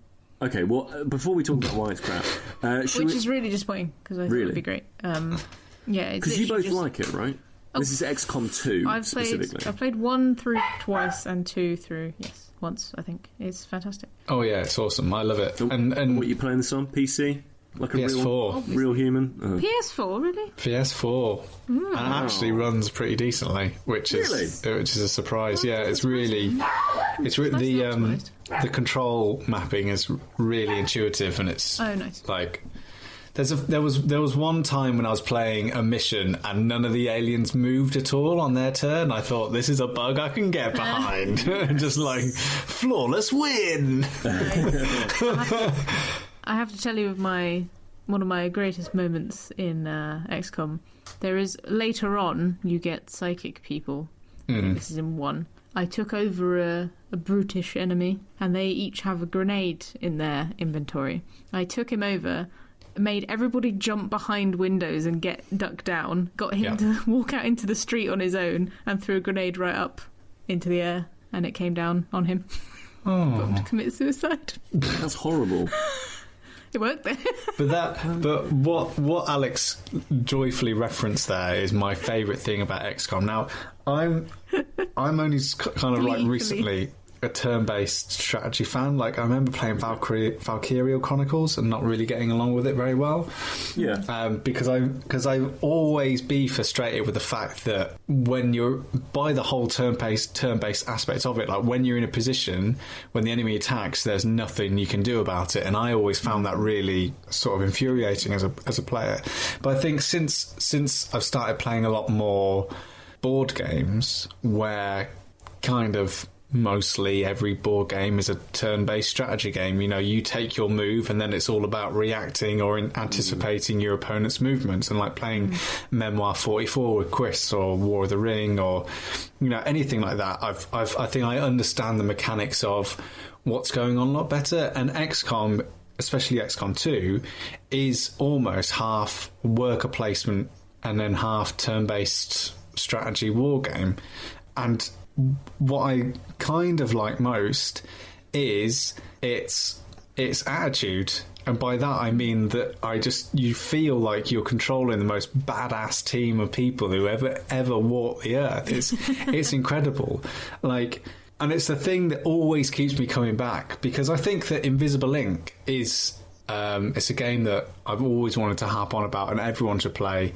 [SPEAKER 2] Okay, well, before we talk about why it's crap...
[SPEAKER 4] which is really disappointing, because I thought it would be great. Yeah,
[SPEAKER 2] because you both like it, right? This is XCOM 2, specifically.
[SPEAKER 4] I've played 1 through twice and 2 through, once, I think. It's fantastic.
[SPEAKER 3] Oh, yeah, it's awesome. I love it.
[SPEAKER 2] And what are you playing this on? PC? Like a
[SPEAKER 3] PS4.
[SPEAKER 2] real human?
[SPEAKER 4] PS4, really?
[SPEAKER 3] PS4. And it actually runs pretty decently, which is a surprise. Yeah, it's really the control mapping is really intuitive, and it's
[SPEAKER 4] nice.
[SPEAKER 3] Like there was one time when I was playing a mission and none of the aliens moved at all on their turn. I thought, this is a bug I can get behind. Just like flawless win.
[SPEAKER 4] I have to tell you of one of my greatest moments in XCOM. There is, later on, you get psychic people. This is in 1. I took over a brutish enemy, and they each have a grenade in their inventory. I took him over, made everybody jump behind windows and duck down, got him to walk out into the street on his own, and threw a grenade right up into the air, and it came down on him. Got him to commit suicide.
[SPEAKER 2] That's horrible.
[SPEAKER 4] It worked.
[SPEAKER 3] But what Alix joyfully referenced there is my favourite thing about XCOM. Now, I'm only kind of like recently a turn-based strategy fan. Like, I remember playing Valkyria Chronicles and not really getting along with it very well.
[SPEAKER 2] Yeah.
[SPEAKER 3] Because I always be frustrated with the fact that when you're by the whole turn-based aspect of it, like when you're in a position when the enemy attacks, there's nothing you can do about it, and I always found that really sort of infuriating as a player. But I think since I've started playing a lot more board games where kind of mostly every board game is a turn-based strategy game. You take your move and then it's all about reacting or anticipating your opponent's movements, and like playing Memoir 44 with Chris or War of the Ring or anything like that. I think I understand the mechanics of what's going on a lot better, and XCOM, especially XCOM 2, is almost half worker placement and then half turn-based strategy war game. And what I kind of like most is its attitude, and by that I mean that you feel like you're controlling the most badass team of people who ever walked the earth. It's incredible. Like, and it's the thing that always keeps me coming back, because I think that Invisible Ink is it's a game that I've always wanted to harp on about and everyone should play.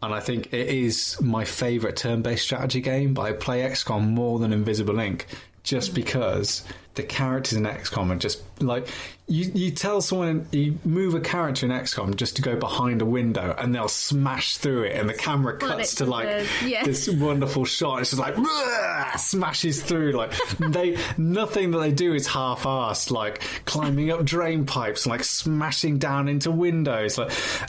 [SPEAKER 3] And I think it is my favourite turn-based strategy game, but I play XCOM more than Invisible Ink just because the characters in XCOM are just like... You tell someone, you move a character in XCOM just to go behind a window and they'll smash through it, and the camera cuts to like this wonderful shot. It's just like smashes through. Like nothing that they do is half-assed, like climbing up drain pipes and like smashing down into windows.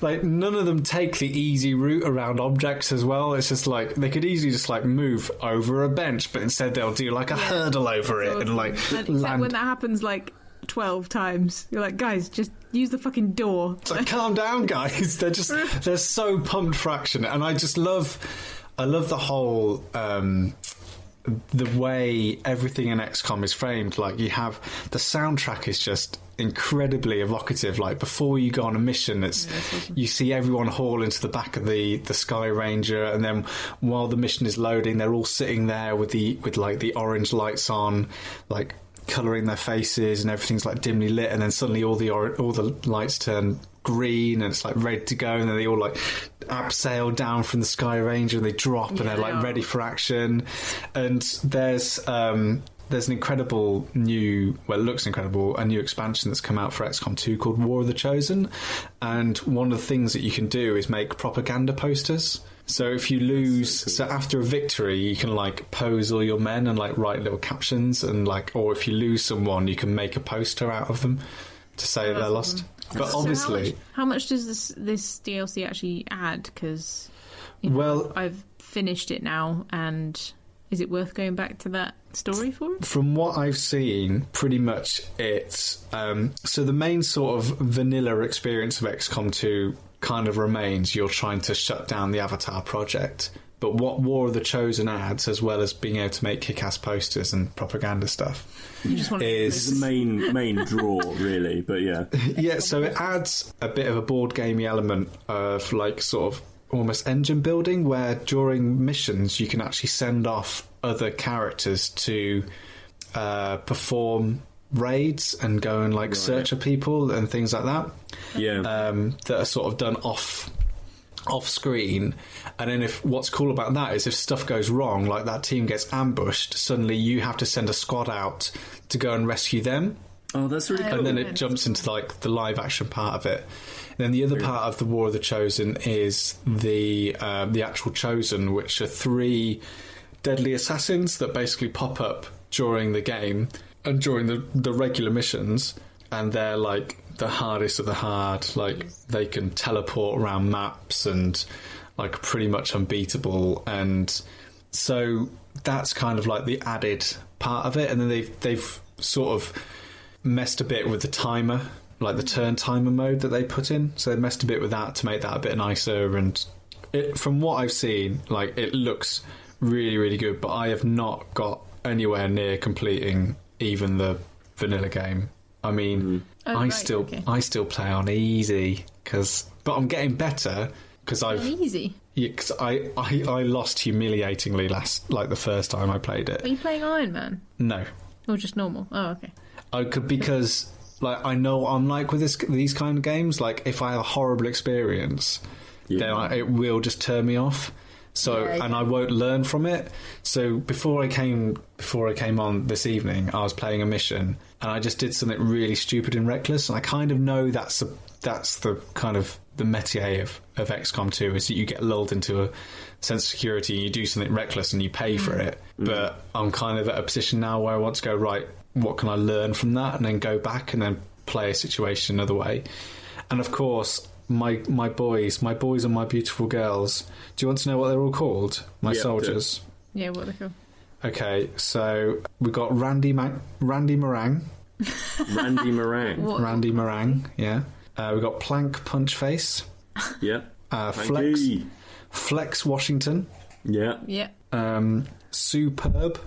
[SPEAKER 3] Like none of them take the easy route around objects as well. It's just like they could easily just like move over a bench, but instead they'll do like a hurdle over it and like
[SPEAKER 4] land. Except when that happens, like 12 times. You're like, guys, just use the fucking door.
[SPEAKER 3] It's like, calm down, guys. They're so pumped for action, and I love the whole the way everything in XCOM is framed. Like, you have the soundtrack is just incredibly evocative. Like, before you go on a mission, you see everyone haul into the back of the Sky Ranger, and then while the mission is loading, they're all sitting there with like the orange lights on, like colouring their faces, and everything's like dimly lit, and then suddenly all the lights turn green, and it's like ready to go, and then they all like abseil down from the Sky Ranger, and they drop, and they're like ready for action. And there's an incredible new, well, it looks incredible, a new expansion that's come out for XCOM 2 called War of the Chosen, and one of the things that you can do is make propaganda posters. So if you lose, so after a victory, you can like pose all your men and like write little captions, and like, or if you lose someone, you can make a poster out of them to say they're lost. But
[SPEAKER 4] so
[SPEAKER 3] obviously,
[SPEAKER 4] how much does this DLC actually add? Because I've finished it now, and is it worth going back to that story for it?
[SPEAKER 3] From what I've seen, pretty much it's so the main sort of vanilla experience of XCOM 2 kind of remains. You're trying to shut down the Avatar project. But what War of the Chosen adds, as well as being able to make kick-ass posters and propaganda stuff,
[SPEAKER 2] is the main draw, really. But yeah.
[SPEAKER 3] Yeah, so it adds a bit of a board gamey element of like sort of almost engine building, where during missions you can actually send off other characters to perform raids and go and like search for people and things like that.
[SPEAKER 2] Yeah.
[SPEAKER 3] That are sort of done off screen, and then if what's cool about that is if stuff goes wrong, like that team gets ambushed, suddenly you have to send a squad out to go and rescue them.
[SPEAKER 2] Oh, that's really cool.
[SPEAKER 3] And then it jumps into like the live action part of it. And then the other part of the War of the Chosen is the actual Chosen, which are 3 deadly assassins that basically pop up during the game and during the regular missions, and they're like the hardest of the hard. Like, they can teleport around maps and like pretty much unbeatable, and so that's kind of like the added part of it. And then they've sort of messed a bit with the timer, like the turn timer mode that they put in, so they messed a bit with that to make that a bit nicer. And from what I've seen, like, it looks really, really good, but I have not got anywhere near completing even the vanilla game. I mean, I still play on easy, but I'm getting better because
[SPEAKER 4] easy.
[SPEAKER 3] Yeah, because I lost humiliatingly the first time I played it.
[SPEAKER 4] Are you playing Iron Man?
[SPEAKER 3] No.
[SPEAKER 4] Or just normal? Oh, okay.
[SPEAKER 3] I could, because like I know I'm like with these kind of games. Like, if I have a horrible experience, then it will just turn me off. So and I won't learn from it. So before I came on this evening, I was playing a mission, and I just did something really stupid and reckless. And I kind of know that's the kind of the métier of XCOM 2, is that you get lulled into a sense of security and you do something reckless and you pay for it. But I'm kind of at a position now where I want to go, right, what can I learn from that, and then go back and then play a situation another way. And of course, my boys and my beautiful girls. Do you want to know what they're all called? My soldiers.
[SPEAKER 4] Yeah, what are they called?
[SPEAKER 3] Okay, so we've got Randy Meringue.
[SPEAKER 2] Randy Meringue.
[SPEAKER 3] Randy Meringue, yeah. We've got Plank Punch Face.
[SPEAKER 2] Yeah.
[SPEAKER 3] Flex Washington.
[SPEAKER 2] Yeah.
[SPEAKER 4] Yeah.
[SPEAKER 3] Superb.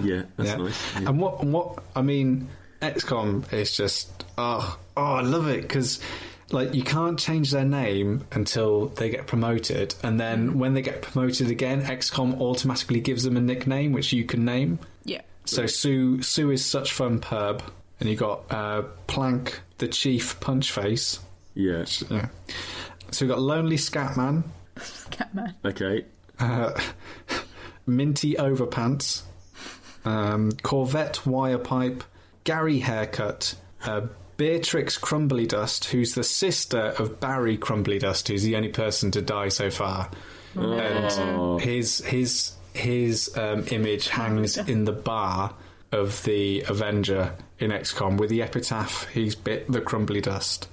[SPEAKER 2] Yeah, that's nice. Yeah.
[SPEAKER 3] And what I mean, XCOM is just I love it, because like, you can't change their name until they get promoted, and then when they get promoted again, XCOM automatically gives them a nickname which you can name.
[SPEAKER 4] Yeah.
[SPEAKER 3] So Sue is Such Fun Perb, and you got Plank the Chief Punchface.
[SPEAKER 2] Yeah.
[SPEAKER 3] Yeah. So we've got Lonely Scatman.
[SPEAKER 4] Scatman.
[SPEAKER 2] Okay.
[SPEAKER 3] Minty Overpants. Corvette Wire Pipe. Gary Haircut. Beatrix Crumbly Dust, who's the sister of Barry Crumbly Dust, who's the only person to die so far.
[SPEAKER 2] Oh.
[SPEAKER 3] And his image hangs in the bar of the Avenger in XCOM with the epitaph, "He's bit the crumbly dust."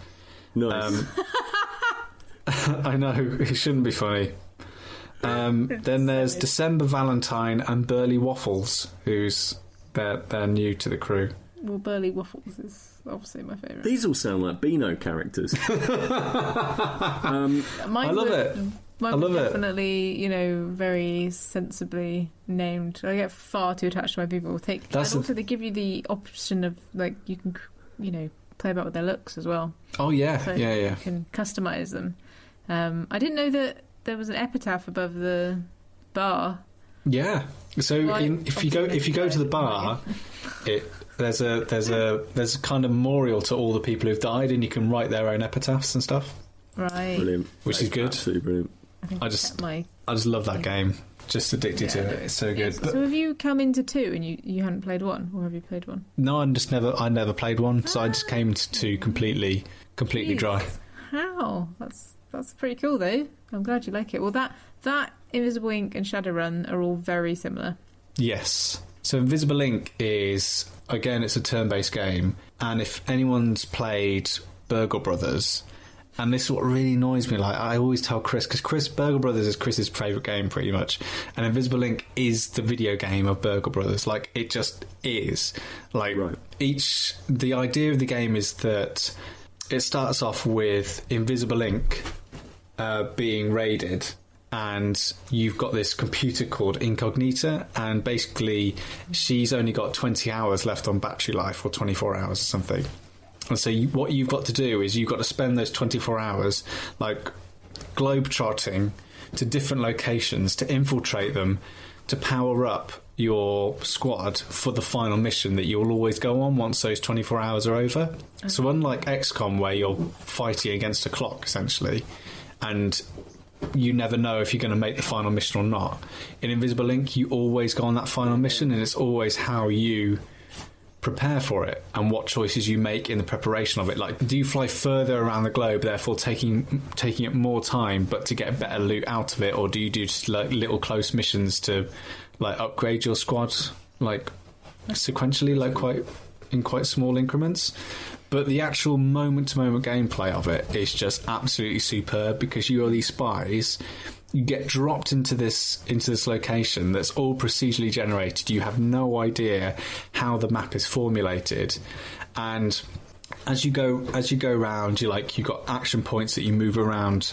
[SPEAKER 2] Nice.
[SPEAKER 3] I know, it shouldn't be funny. Then there's December Valentine and Burley Waffles, they're new to the crew.
[SPEAKER 4] Well, Burly Waffles is obviously my favourite.
[SPEAKER 2] These all sound like Beano characters.
[SPEAKER 3] I love it.
[SPEAKER 4] Mine was definitely, very sensibly named. I get far too attached to my people. They give you the option of, you can, play about with their looks as well.
[SPEAKER 3] Oh, yeah.
[SPEAKER 4] So
[SPEAKER 3] yeah.
[SPEAKER 4] You can customise them. I didn't know that there was an epitaph above the bar.
[SPEAKER 3] Yeah. So if you go to the bar, there's a kind of memorial to all the people who've died, and you can write their own epitaphs and stuff.
[SPEAKER 4] Right.
[SPEAKER 2] Brilliant.
[SPEAKER 3] Which is good.
[SPEAKER 2] Absolutely brilliant.
[SPEAKER 3] I just love that game. Just addicted to it. It's so good.
[SPEAKER 4] So have you come into 2 and you hadn't played 1, or have you played 1?
[SPEAKER 3] No, I never played 1, so I just came to 2 completely dry.
[SPEAKER 4] How? That's pretty cool though. I'm glad you like it. Well, that Invisible Ink and Shadowrun are all very similar.
[SPEAKER 3] Yes. So Invisible Ink is, again, it's a turn-based game, and if anyone's played Burgle Brothers, and this is what really annoys me, I always tell Chris, because Burgle Brothers is Chris's favourite game pretty much, and Invisible Ink is the video game of Burgle Brothers. It just is.
[SPEAKER 2] Right.
[SPEAKER 3] The idea of the game is that it starts off with Invisible Ink being raided, and you've got this computer called Incognita, and basically she's only got 20 hours left on battery life, or 24 hours or something. And so what you've got to do is you've got to spend those 24 hours globe-trotting to different locations to infiltrate them, to power up your squad for the final mission that you'll always go on once those 24 hours are over. Okay. So unlike XCOM, where you're fighting against a clock, essentially, and you never know if you're going to make the final mission or not, in Invisible Ink, you always go on that final mission, and it's always how you prepare for it and what choices you make in the preparation of it. Do you fly further around the globe, therefore taking it more time, but to get better loot out of it, or do you do just little close missions to upgrade your squad sequentially, quite small increments? But the actual moment-to-moment gameplay of it is just absolutely superb, because you are these spies. You get dropped into this location that's all procedurally generated. You have no idea how the map is formulated, and as you go around, you've got action points that you move around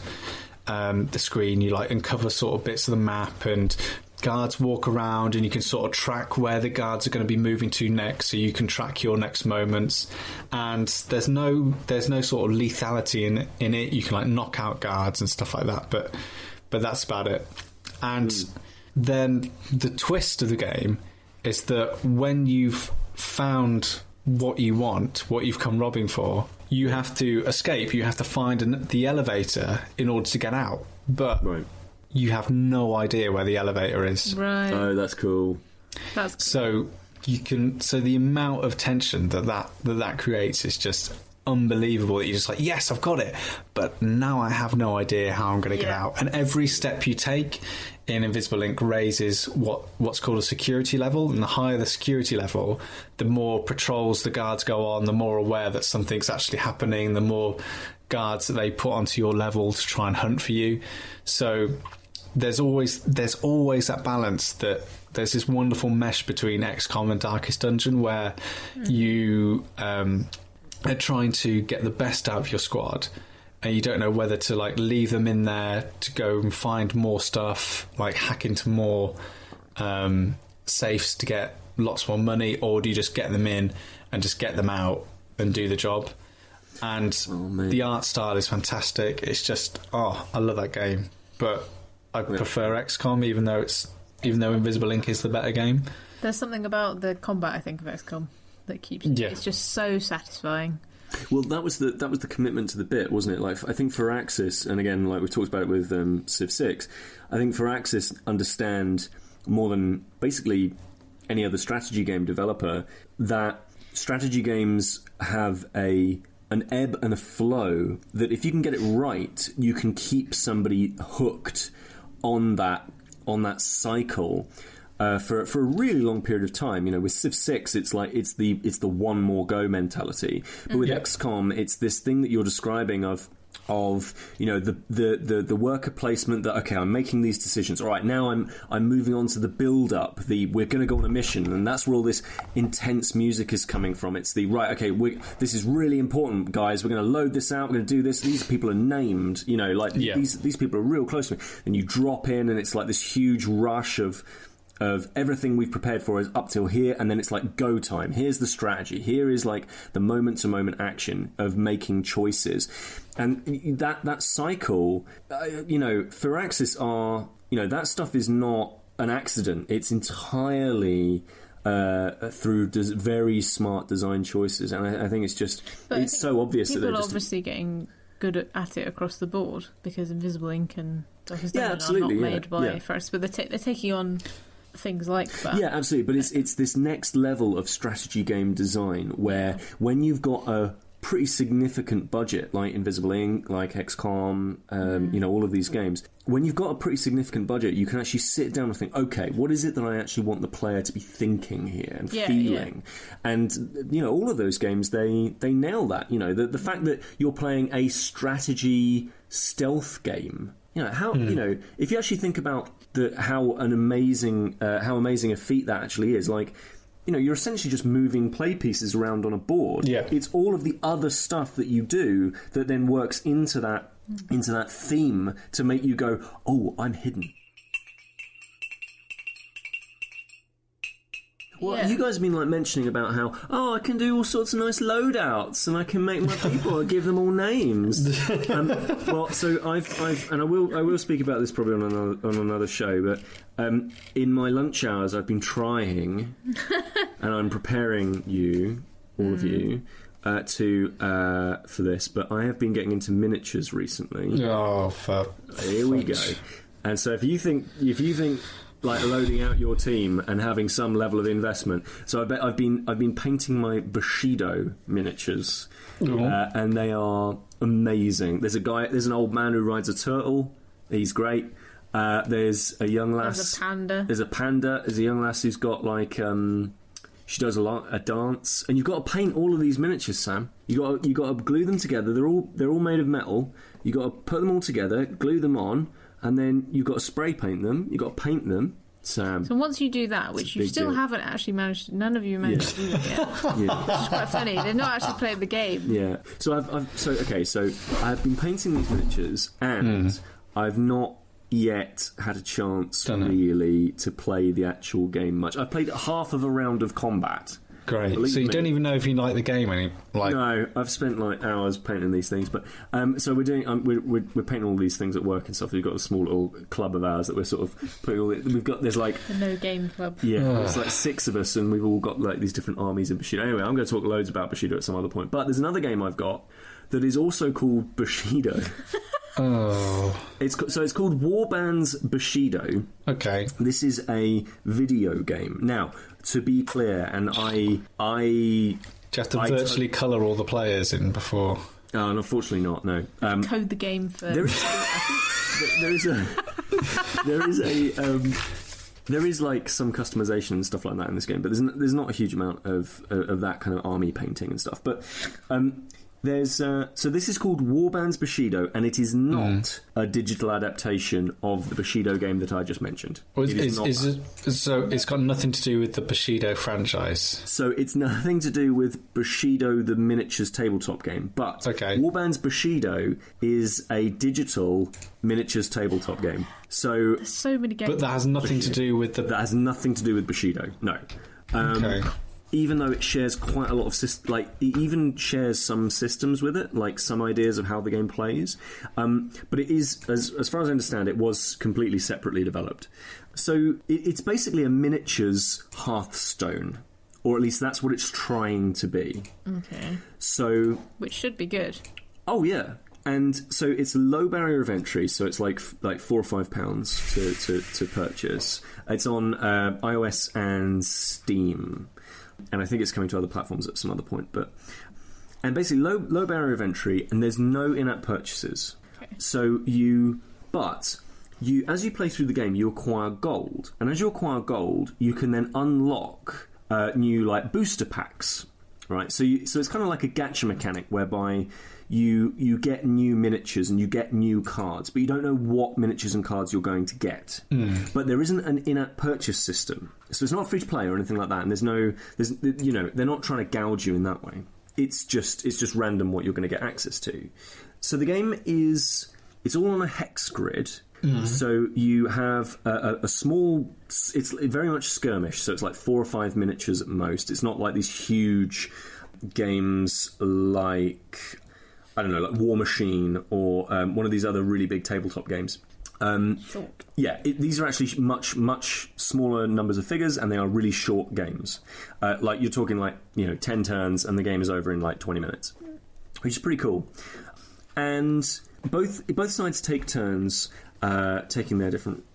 [SPEAKER 3] the screen. You uncover sort of bits of the map, and guards walk around, and you can sort of track where the guards are going to be moving to next, so you can track your next moments. And there's no sort of lethality in it. You can knock out guards and stuff like that, but that's about it. And then the twist of the game is that when you've found what you want, what you've come robbing for, you have to escape. You have to find the elevator in order to get out. But you have no idea where the elevator is.
[SPEAKER 4] Right.
[SPEAKER 2] Oh, that's cool.
[SPEAKER 3] So the amount of tension that creates is just unbelievable, that you're just yes, I've got it, but now I have no idea how I'm going to get out. And every step you take in Invisible Ink raises what's called a security level, and the higher the security level, the more patrols the guards go on, the more aware that something's actually happening, the more guards that they put onto your level to try and hunt for you. So there's always that balance, that there's this wonderful mesh between XCOM and Darkest Dungeon, where you are trying to get the best out of your squad, and you don't know whether to leave them in there to go and find more stuff, hack into more safes to get lots more money, or do you just get them in and just get them out and do the job? And the art style is fantastic. It's just I love that game, but I prefer XCOM, even though Invisible Ink is the better game.
[SPEAKER 4] There's something about the combat, I think, of XCOM that keeps it's just so satisfying.
[SPEAKER 2] Well, that was the commitment to the bit, wasn't it? I think Firaxis, and again, we've talked about it with Civ 6, I think Firaxis understand more than basically any other strategy game developer that strategy games have an ebb and a flow, that if you can get it right, you can keep somebody hooked on that cycle for a really long period of time. With Civ 6, it's the one more go mentality. But with XCOM, it's this thing that you're describing of of, you know, the worker placement that, okay, I'm making these decisions. All right, now I'm moving on to the build up. We're going to go on a mission, and that's where all this intense music is coming from. It's the right. Okay, this is really important, guys. We're going to load this out. We're going to do this. These people are named. You know, like these people are real close to me. And you drop in, and it's like this huge rush of everything we've prepared for is up till here, and then it's like go time. Here's the strategy. Here is like the moment-to-moment action of making choices. And that cycle, you know, Firaxis are, you know, that stuff is not an accident. It's entirely through very smart design choices, and I think it's just, it's so obvious that they're just...
[SPEAKER 4] People are obviously getting good at it across the board, because Invisible Ink and Doctor's Demon are not made by Firaxis, but they're taking on things like that. Yeah, absolutely. But it's this next level of strategy game design where when you've got a pretty significant budget, like Invisible Ink, like XCOM, you know, all of these games, when you've got a pretty significant budget, you can actually sit down and think, okay, what is it that I actually want the player to be thinking here and feeling? And, you know, all of those games, they nail that. You know, the fact that you're playing a strategy stealth game, you know, how, you know, if you actually think about how amazing a feat that actually is, like, you know, you're essentially just moving play pieces around on a board. Yeah. It's all of the other stuff that you do that then works into that theme to make you go, oh, I'm hidden. Well, you guys have been like mentioning about how, I can do all sorts of nice loadouts and I can make my people, I give them all names. Well, so I've and I will speak about this probably on another show, but in my lunch hours I've been trying, and I'm preparing you, all of you, for this, but I have been getting into miniatures recently. Oh, fuck! Here we go. And so if you think like loading out your team and having some level of investment, so I've been painting my Bushido miniatures, and they are amazing. There's an old man who rides a turtle. He's great. There's a young lass. There's a panda. There's a young lass who's got like she does a dance, and you've got to paint all of these miniatures, Sam. You got to glue them together. They're all made of metal. You got to put them all together, glue them on, and then you've got to spray paint them. You've got to paint them, Sam. So once you do that, which you still haven't actually managed, none of you managed to do that yet. Which is quite funny. They've not actually played the game. Yeah. So I've been painting these miniatures, and I've not yet had a chance really to play the actual game much. I've played half of a round of combat. Great. So you don't even know if you like the game any? No, I've spent like hours painting these things. But so we're doing we're painting all these things at work and stuff. We've got a small little club of ours that we're sort of putting all. There's like the no game club. Yeah, there's like 6 of us, and we've all got like these different armies of Bushido. Anyway, I'm going to talk loads about Bushido at some other point. But there's another game I've got that is also called Bushido. It's called Warbands Bushido. Okay. This is a video game. Now, to be clear, and do you have to virtually colour all the players in before? Oh, unfortunately not. No. Code the game first. There is like some customization and stuff like that in this game, but there's not a huge amount of that kind of army painting and stuff. But so this is called Warbands Bushido, and it is not a digital adaptation of the Bushido game that I just mentioned. So it's got nothing to do with the Bushido franchise? So it's nothing to do with Bushido, the miniatures tabletop game, but Warbands Bushido is a digital miniatures tabletop game. So there's so many games. But that has nothing to do with That has nothing to do with Bushido, no. Even though it shares quite a lot of it even shares some systems with it, like some ideas of how the game plays. But it is, as far as I understand, it was completely separately developed. So it's basically a miniatures Hearthstone, or at least that's what it's trying to be. Okay. So, which should be good. Oh yeah. And so it's a low barrier of entry, so it's like £4 or £5 to purchase. It's on iOS and Steam. And I think it's coming to other platforms at some other point. And basically low barrier of entry, and there's no in-app purchases. Okay. So as you play through the game, you acquire gold, and as you acquire gold, you can then unlock new like booster packs
[SPEAKER 2] right? So it's kind of like a gacha mechanic whereby you get new miniatures and you get new cards, but you don't know what miniatures and cards you're going to get. But there isn't an in-app purchase system, so it's not free to play or anything like that. And they're not trying to gouge you in that way. It's just random what you're going to get access to. So the game it's all on a hex grid. So you have a small... It's very much skirmish, so it's like 4 or 5 miniatures at most. It's not like these huge games like, I don't know, like War Machine or one of these other really big tabletop games. Yeah, these are actually much, much smaller numbers of figures, and they are really short games. Like, you're talking like, 10 turns, and the game is over in like 20 minutes, which is pretty cool. And both sides take turns taking their different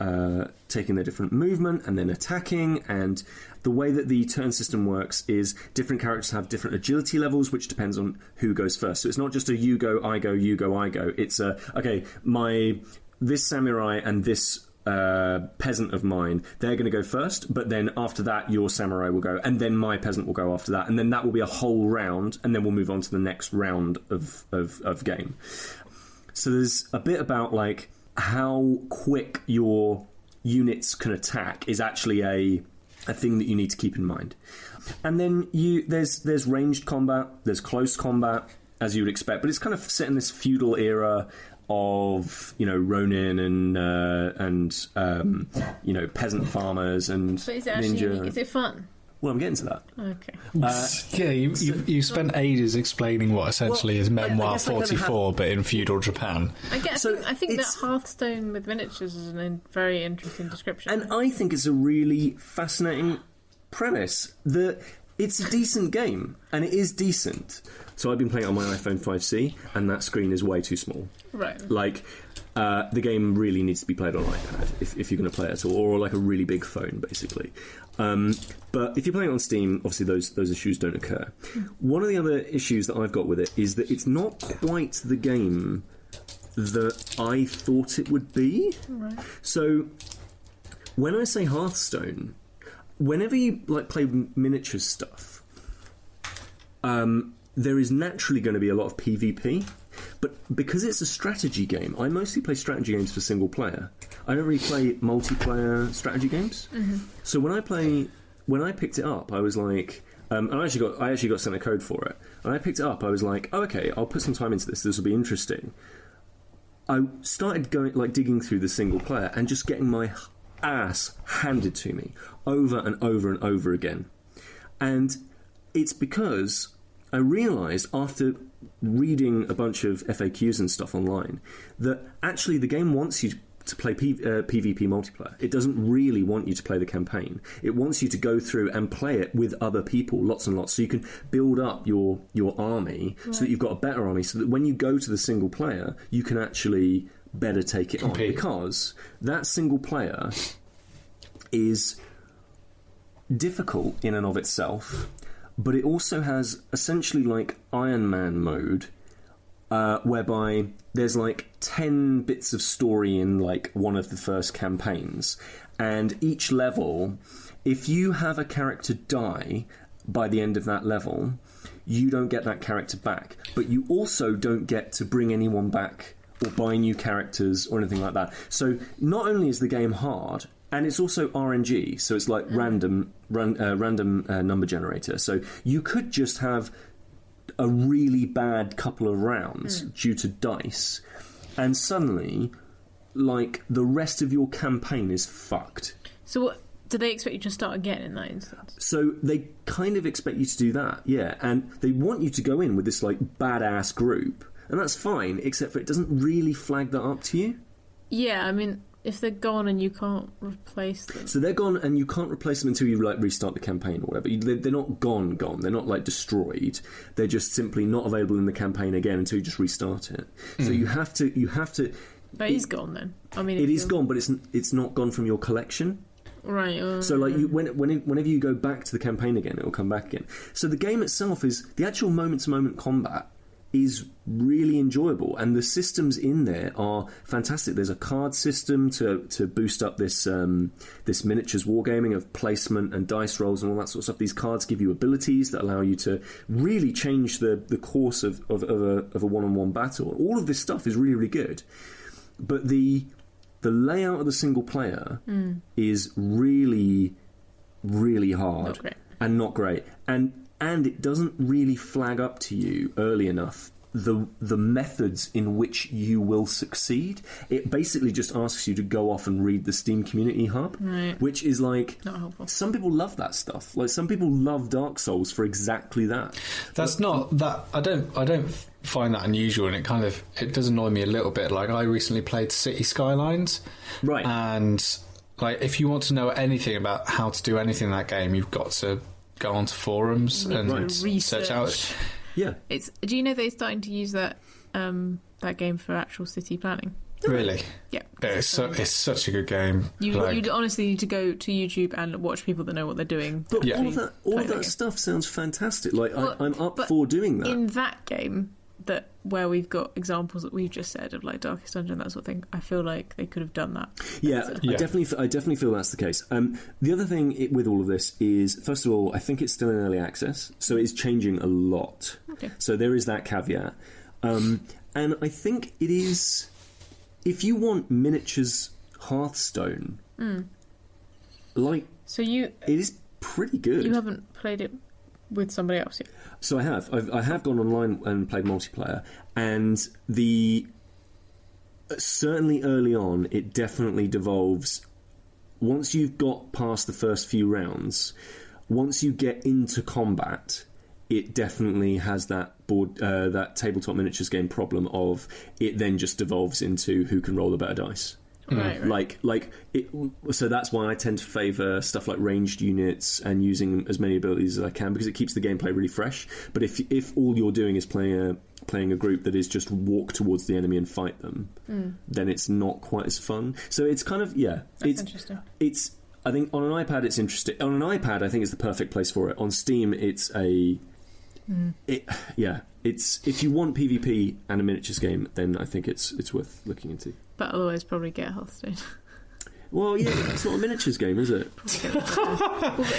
[SPEAKER 2] movement and then attacking. And the way that the turn system works is different characters have different agility levels, which depends on who goes first. So it's not just a you go, I go, you go, I go. It's this samurai and this peasant of mine, they're going to go first, but then after that your samurai will go, and then my peasant will go after that, and then that will be a whole round, and then we'll move on to the next round of game. So there's a bit about like how quick your units can attack is actually a thing that you need to keep in mind. And then there's ranged combat, there's close combat, as you would expect, but it's kind of set in this feudal era of Ronin and peasant farmers and
[SPEAKER 4] But is it actually
[SPEAKER 2] ninja.
[SPEAKER 4] is it fun?
[SPEAKER 2] Well, I'm getting to that.
[SPEAKER 4] Okay.
[SPEAKER 3] You spent ages explaining what essentially is Memoir 44, but in feudal Japan.
[SPEAKER 4] I think that Hearthstone with miniatures is a very interesting description.
[SPEAKER 2] And I think it's a really fascinating premise. It's a decent game, and it is decent. So I've been playing it on my iPhone 5C, and that screen is way too small.
[SPEAKER 4] Right.
[SPEAKER 2] Like, the game really needs to be played on an iPad if you're going to play it at all, or like a really big phone, basically. But if you're playing it on Steam, obviously those issues don't occur. One of the other issues that I've got with it is that it's not quite the game that I thought it would be.
[SPEAKER 4] Right.
[SPEAKER 2] So when I say Hearthstone, whenever you play miniatures stuff, there is naturally going to be a lot of PvP, but because it's a strategy game, I mostly play strategy games for single player. I don't really play multiplayer strategy games. Mm-hmm. So when I picked it up, I was like, and I actually got sent a code for it, and I picked it up. I was like, oh, okay, I'll put some time into this. This will be interesting. I started digging through the single player and just getting my ass handed to me over and over and over again. And it's because I realised after reading a bunch of FAQs and stuff online that actually the game wants you to play PvP multiplayer. It doesn't really want you to play the campaign. It wants you to go through and play it with other people, lots and lots, so you can build up your army, right, so that you've got a better army, so that when you go to the single player, you can actually better take it on. Because that single player is difficult in and of itself, but it also has essentially like Iron Man mode, whereby there's like 10 bits of story in like one of the first campaigns, and each level, if you have a character die by the end of that level, you don't get that character back, but you also don't get to bring anyone back or buy new characters or anything like that. So not only is the game hard, and it's also RNG, so it's like random number generator. So you could just have a really bad couple of rounds due to dice, and suddenly, like, the rest of your campaign is fucked.
[SPEAKER 4] So what, do they expect you to start again in that instance?
[SPEAKER 2] So they kind of expect you to do that, yeah, and they want you to go in with this, like, badass group, and that's fine, except for it doesn't really flag that up to you.
[SPEAKER 4] Yeah, I mean, if they're gone and you can't replace them.
[SPEAKER 2] So they're gone and you can't replace them until you like restart the campaign or whatever. They're not gone. They're not like destroyed. They're just simply not available in the campaign again until you just restart it. So you have to.
[SPEAKER 4] But it's gone then. I mean,
[SPEAKER 2] it is gone, but it's not gone from your collection.
[SPEAKER 4] Right.
[SPEAKER 2] So like whenever you go back to the campaign again, it will come back again. So the game itself is the actual moment-to-moment combat is really enjoyable, and the systems in there are fantastic. There's a card system to boost up this this miniatures wargaming of placement and dice rolls and all that sort of stuff. These cards give you abilities that allow you to really change the course of a one-on-one battle. All of this stuff is really, really good, but the layout of the single player is really, really hard and not great. And it doesn't really flag up to you early enough the methods in which you will succeed. It basically just asks you to go off and read the Steam Community Hub, which is like,
[SPEAKER 4] not helpful.
[SPEAKER 2] Some people love that stuff. Like, some people love Dark Souls for exactly that.
[SPEAKER 3] That's not that. I don't find that unusual, and it does annoy me a little bit. Like, I recently played City Skylines,
[SPEAKER 2] right?
[SPEAKER 3] And like, if you want to know anything about how to do anything in that game, you've got to go onto forums and search out.
[SPEAKER 2] Yeah,
[SPEAKER 4] do you know they're starting to use that game for actual city planning?
[SPEAKER 3] Really?
[SPEAKER 4] Yeah.
[SPEAKER 3] It's such a good game.
[SPEAKER 4] You'd honestly need to go to YouTube and watch people that know what they're doing.
[SPEAKER 2] But all of that stuff sounds fantastic. Like, I'm up for doing that.
[SPEAKER 4] In that game, where we've got examples that we've just said of like Darkest Dungeon, that sort of thing, I feel like they could have done that.
[SPEAKER 2] Yeah, I definitely feel that's the case. The other thing with all of this is, first of all, I think it's still in early access, so it's changing a lot.
[SPEAKER 4] Okay.
[SPEAKER 2] So there is that caveat. And I think it is, if you want miniatures Hearthstone, it is pretty good.
[SPEAKER 4] You haven't played it with somebody else yet?
[SPEAKER 2] So I have. I have gone online and played multiplayer, and certainly early on, it definitely devolves. Once you've got past the first few rounds, once you get into combat, it definitely has that that tabletop miniatures game problem of it then just devolves into who can roll the better dice.
[SPEAKER 4] Right.
[SPEAKER 2] So that's why I tend to favour stuff like ranged units and using as many abilities as I can, because it keeps the gameplay really fresh. But if all you're doing is playing a group that is just walk towards the enemy and fight them, then it's not quite as fun. So it's kind of
[SPEAKER 4] That's interesting.
[SPEAKER 2] It's, I think on an iPad it's interesting. On an iPad, I think it's the perfect place for it. On Steam, it's it's, if you want PvP and a miniatures game, then I think it's worth looking into.
[SPEAKER 4] But otherwise, probably get Hearthstone.
[SPEAKER 2] Well, yeah, it's not a miniatures game, is it?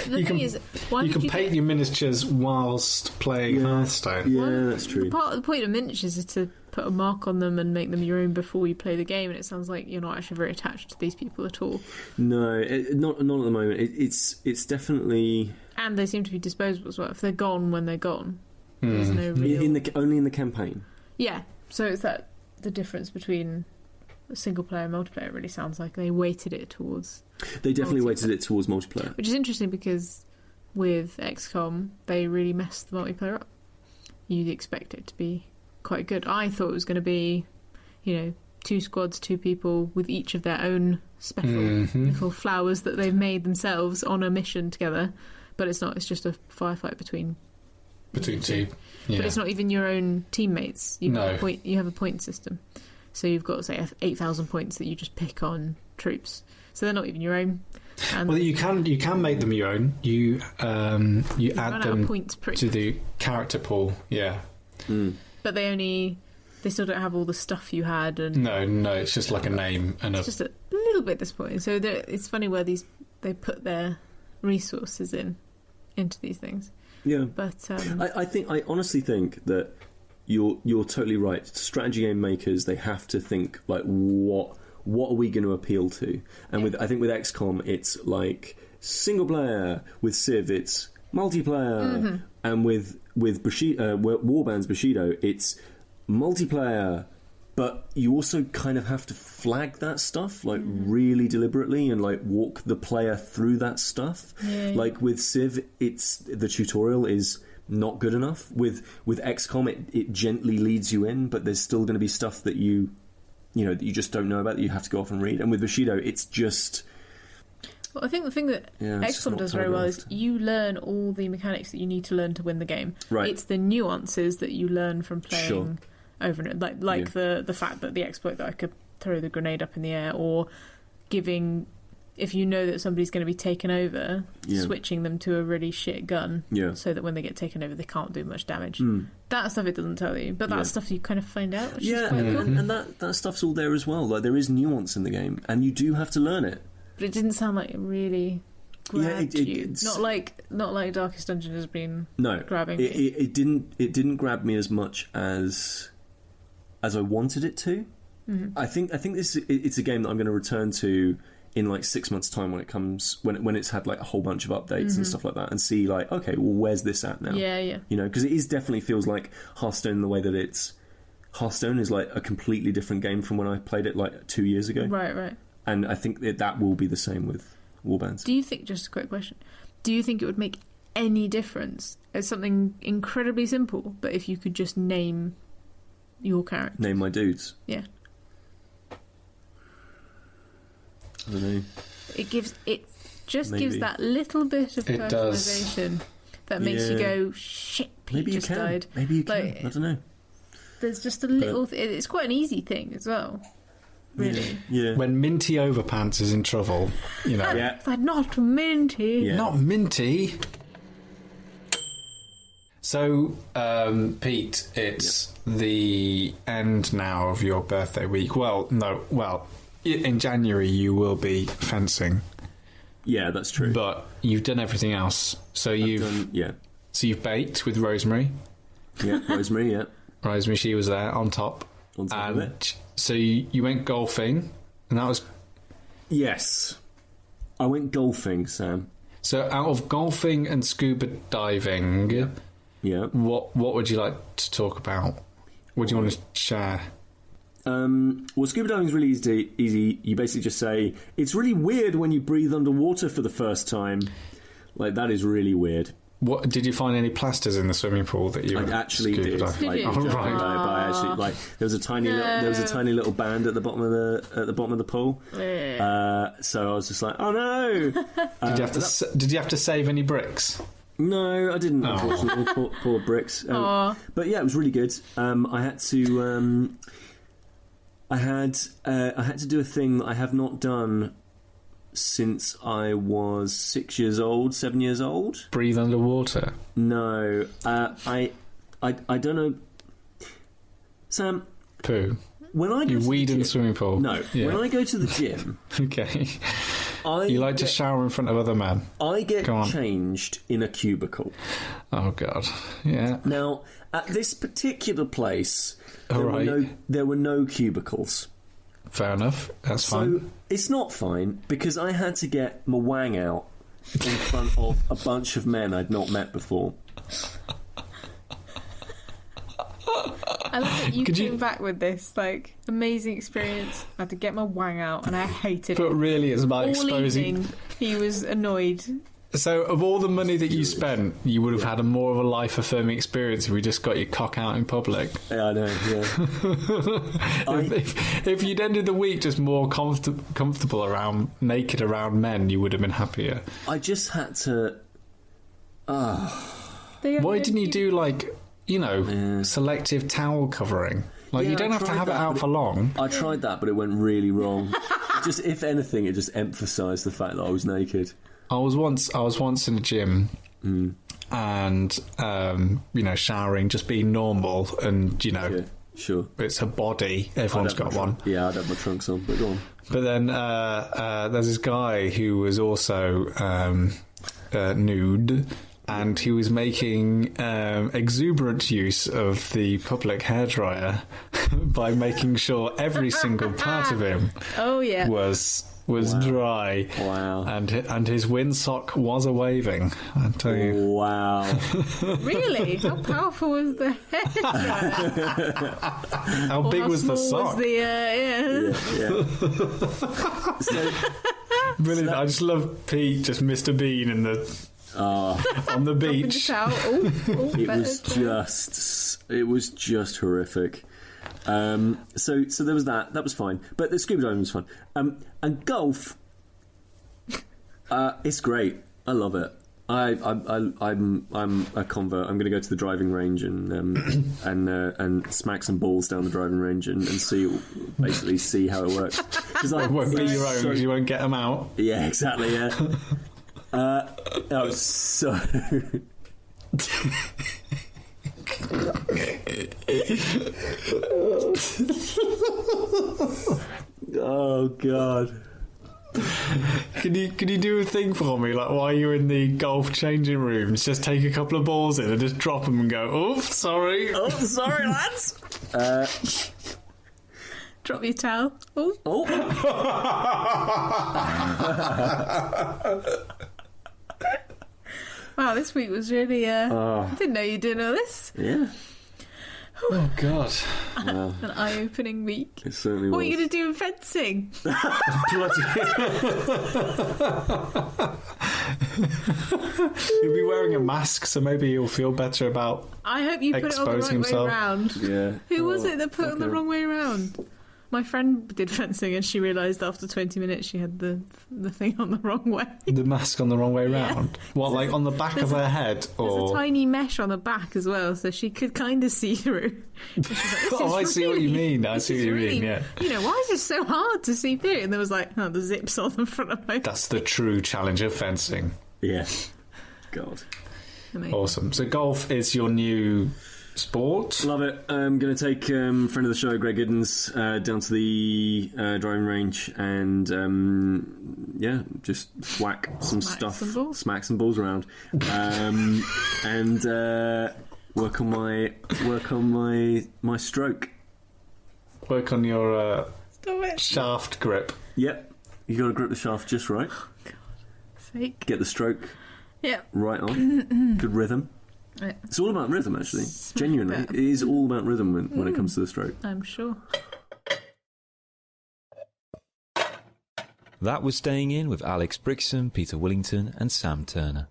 [SPEAKER 3] You can paint your miniatures whilst playing Hearthstone.
[SPEAKER 2] Yeah, that's true.
[SPEAKER 4] Part of the point of miniatures is to put a mark on them and make them your own before you play the game, and it sounds like you're not actually very attached to these people at all.
[SPEAKER 2] No, not at the moment. It's definitely...
[SPEAKER 4] And they seem to be disposable as well. If they're gone when they're gone, there's no real...
[SPEAKER 2] only in the campaign.
[SPEAKER 4] Yeah, so it's the difference between single player and multiplayer. It really sounds like they weighted it towards...
[SPEAKER 2] They definitely weighted it towards multiplayer.
[SPEAKER 4] Which is interesting, because with XCOM, they really messed the multiplayer up. You'd expect it to be quite good. I thought it was going to be, 2 squads, 2 people with each of their own special little flowers that they've made themselves on a mission together. But it's not. It's just a firefight between
[SPEAKER 3] two. Yeah.
[SPEAKER 4] But it's not even your own teammates. You have a point system. So you've got, say, 8,000 points that you just pick on troops. So they're not even your own. And
[SPEAKER 3] well, you can make them your own. You add them to the character pool. Yeah.
[SPEAKER 4] But they still don't have all the stuff you had. And
[SPEAKER 3] no, it's just like a name and
[SPEAKER 4] it's just a little bit disappointing. So it's funny where they put their resources into these things.
[SPEAKER 2] Yeah,
[SPEAKER 4] but
[SPEAKER 2] I honestly think that you're totally right. Strategy game makers, they have to think like, what are we going to appeal to? And I think with XCOM, it's like single player. With Civ, it's multiplayer. And with Bushido, Warbands Bushido, it's multiplayer. But you also kind of have to flag that stuff, like, really deliberately, and, like, walk the player through that stuff.
[SPEAKER 4] Yeah.
[SPEAKER 2] Like, with Civ, the tutorial is not good enough. With XCOM, it gently leads you in, but there's still going to be stuff that that you just don't know about, that you have to go off and read. And with Bushido, it's just...
[SPEAKER 4] Well, I think the thing that XCOM does very well is you learn all the mechanics that you need to learn to win the game.
[SPEAKER 2] Right.
[SPEAKER 4] It's the nuances that you learn from playing...
[SPEAKER 2] Sure.
[SPEAKER 4] Over and the fact that the exploit that I could throw the grenade up in the air, or giving if you know that somebody's going to be taken over, switching them to a really shit gun, so that when they get taken over, they can't do much damage. That stuff it doesn't tell you, but that's stuff you kind of find out, which is quite cool.
[SPEAKER 2] And that stuff's all there as well. Like, there is nuance in the game, and you do have to learn it.
[SPEAKER 4] But it didn't sound like it really grabbed you. Not like Darkest Dungeon has been grabbing me.
[SPEAKER 2] It didn't grab me as much as I wanted it to. I think it's a game that I'm going to return to in like 6 months' time when it's had like a whole bunch of updates and stuff like that, and see like, okay, well, where's this at now?
[SPEAKER 4] Yeah.
[SPEAKER 2] You know, because it definitely feels like Hearthstone in the way that Hearthstone is like a completely different game from when I played it like 2 years ago.
[SPEAKER 4] Right.
[SPEAKER 2] And I think that will be the same with Warbands.
[SPEAKER 4] Do you think, just a quick question, do you think it would make any difference? It's something incredibly simple, but if you could just name your character.
[SPEAKER 2] Name my dudes.
[SPEAKER 4] Yeah.
[SPEAKER 2] I don't know.
[SPEAKER 4] It gives that little bit of personalisation that makes you go, shit, Pete just died.
[SPEAKER 2] Maybe you can.
[SPEAKER 4] Like,
[SPEAKER 2] I don't know.
[SPEAKER 4] There's just a little... it's quite an easy thing as well, really.
[SPEAKER 2] Yeah.
[SPEAKER 3] When Minty Overpants is in trouble, you know.
[SPEAKER 4] But not Minty.
[SPEAKER 2] Yeah.
[SPEAKER 3] Not Minty. So, Pete, it's the end now of your birthday week. In January you will be fencing.
[SPEAKER 2] Yeah, that's true.
[SPEAKER 3] But you've done everything else. So you've baked with Rosemary.
[SPEAKER 2] Yeah, Rosemary, yeah.
[SPEAKER 3] Rosemary, she was there on top.
[SPEAKER 2] On top of it.
[SPEAKER 3] So you went golfing, and that was...
[SPEAKER 2] Yes. I went golfing, Sam.
[SPEAKER 3] So out of golfing and scuba diving, what would you like to talk about? What do you want to share?
[SPEAKER 2] Well, scuba diving is really easy. You basically just say, it's really weird when you breathe underwater for the first time. Like, that is really weird.
[SPEAKER 3] What did you find any plasters in the swimming pool that you
[SPEAKER 2] I actually did?
[SPEAKER 3] Right.
[SPEAKER 2] Like, there was a tiny little band at the bottom of the pool. So I was just like, oh no!
[SPEAKER 3] Did you have to save any bricks?
[SPEAKER 2] No, I didn't. Unfortunately, poor bricks. But yeah, it was really good. I had to. I had to do a thing that I have not done since I was 7 years old.
[SPEAKER 3] Breathe underwater?
[SPEAKER 2] No, I don't know. Sam,
[SPEAKER 3] poo.
[SPEAKER 2] When I go
[SPEAKER 3] weed in the swimming pool.
[SPEAKER 2] No, when I go to the gym.
[SPEAKER 3] Okay. You like to shower in front of other men.
[SPEAKER 2] I get changed in a cubicle.
[SPEAKER 3] Oh God, yeah.
[SPEAKER 2] Now, at this particular place, there were no cubicles.
[SPEAKER 3] Fair enough. That's fine.
[SPEAKER 2] So it's not fine because I had to get my wang out in front of a bunch of men I'd not met before.
[SPEAKER 4] I love that you came back with this like amazing experience. I had to get my wang out, and I hated it.
[SPEAKER 3] But really, it's about exposing.
[SPEAKER 4] Evening, he was annoyed.
[SPEAKER 3] So, of all the money that you spent, you would have had a more of a life-affirming experience if we just got your cock out in public.
[SPEAKER 2] Yeah, I know. Yeah.
[SPEAKER 3] If you'd ended the week just more comfortable naked around men, you would have been happier.
[SPEAKER 2] I just had to.
[SPEAKER 3] Why didn't you do selective towel covering? Like, you don't have to have it out for long.
[SPEAKER 2] I tried that, but it went really wrong. If anything, it just emphasised the fact that I was naked.
[SPEAKER 3] I was once in a gym, and showering, just being normal, and
[SPEAKER 2] sure,
[SPEAKER 3] it's a body. Everyone's got one.
[SPEAKER 2] Yeah, I'd have my trunks on, but go on.
[SPEAKER 3] But then there's this guy who was also nude. And he was making exuberant use of the public hairdryer by making sure every single part of him was dry.
[SPEAKER 2] Wow.
[SPEAKER 3] And his windsock was a waving, I tell you.
[SPEAKER 2] Wow.
[SPEAKER 4] Really? How powerful was the hairdryer?
[SPEAKER 3] How big was the sock?
[SPEAKER 2] Yeah.
[SPEAKER 3] Brilliant. I just love Pete, just Mr. Bean in the... on the beach.
[SPEAKER 2] It was just horrific. So there was that. That was fine. But the scuba diving was fun. And golf, it's great. I love it. I'm a convert. I'm going to go to the driving range and smack some balls down the driving range and see how it works. Because
[SPEAKER 3] It won't be your own because you won't get them out.
[SPEAKER 2] Yeah, exactly. Yeah. That was so. Oh God.
[SPEAKER 3] Can you do a thing for me, like while you're in the golf changing rooms, just take a couple of balls in and just drop them and go, oh, sorry,
[SPEAKER 2] Lads.
[SPEAKER 4] Drop your towel. Oh. Wow, this week was really. I didn't know you did all this.
[SPEAKER 2] Yeah.
[SPEAKER 3] Oh God.
[SPEAKER 4] An eye-opening week.
[SPEAKER 2] It certainly
[SPEAKER 4] What
[SPEAKER 2] was.
[SPEAKER 4] are you going to do in fencing?
[SPEAKER 3] He'll be wearing a mask, so maybe he'll feel better about.
[SPEAKER 4] I hope you put it on the
[SPEAKER 3] Exposing
[SPEAKER 4] right
[SPEAKER 3] himself.
[SPEAKER 4] way round.
[SPEAKER 2] Yeah.
[SPEAKER 4] Who was it that put it on the
[SPEAKER 2] okay.
[SPEAKER 4] wrong way round? My friend did fencing and she realised after 20 minutes she had the thing on the wrong way.
[SPEAKER 3] The mask on the wrong way
[SPEAKER 4] Yeah.
[SPEAKER 3] round. What, like on the back of her head,
[SPEAKER 4] There's a
[SPEAKER 3] or?
[SPEAKER 4] tiny mesh on the back as well, so she could kind of see through. And she's like, "This
[SPEAKER 3] Oh,
[SPEAKER 4] is
[SPEAKER 3] I see what you
[SPEAKER 4] really-
[SPEAKER 3] mean. I
[SPEAKER 4] this
[SPEAKER 3] see
[SPEAKER 4] is
[SPEAKER 3] what you
[SPEAKER 4] really-
[SPEAKER 3] mean. Yeah.
[SPEAKER 4] You know, why is this so hard to see through? And there was like, oh, the zips on the front of my.
[SPEAKER 3] That's the true challenge of fencing.
[SPEAKER 2] Yeah. God.
[SPEAKER 4] Amazing.
[SPEAKER 3] Awesome. So golf is your new sport.
[SPEAKER 2] Love it. I'm going to take friend of the show, Greg Giddens, down to the driving range and just whack some
[SPEAKER 4] Smack
[SPEAKER 2] stuff,
[SPEAKER 4] some balls.
[SPEAKER 2] smack some balls around, and work on my stroke.
[SPEAKER 3] Work on your
[SPEAKER 4] Stop it.
[SPEAKER 3] shaft grip.
[SPEAKER 2] Yep, you got to grip the shaft just right.
[SPEAKER 4] Fake.
[SPEAKER 2] Get the stroke
[SPEAKER 4] Yep.
[SPEAKER 2] right on. Good rhythm.
[SPEAKER 4] Yeah,
[SPEAKER 2] It's all about rhythm, actually. Genuinely,
[SPEAKER 4] that.
[SPEAKER 2] it is all about rhythm when it comes to the stroke.
[SPEAKER 4] I'm sure.
[SPEAKER 1] That was Staying In with Alix Brixham, Peter Willington and Sam Turner.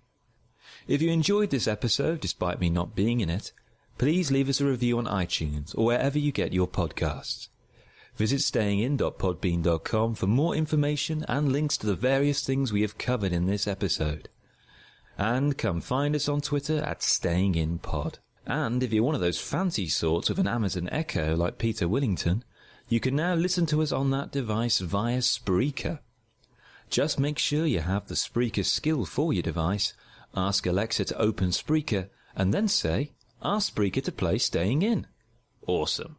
[SPEAKER 1] If you enjoyed this episode, despite me not being in it, please leave us a review on iTunes or wherever you get your podcasts. Visit stayingin.podbean.com for more information and links to the various things we have covered in this episode. And come find us on Twitter at StayingInPod. And if you're one of those fancy sorts with an Amazon Echo like Peter Willington, you can now listen to us on that device via Spreaker. Just make sure you have the Spreaker skill for your device, ask Alexa to open Spreaker, and then say, ask Spreaker to play Staying In. Awesome.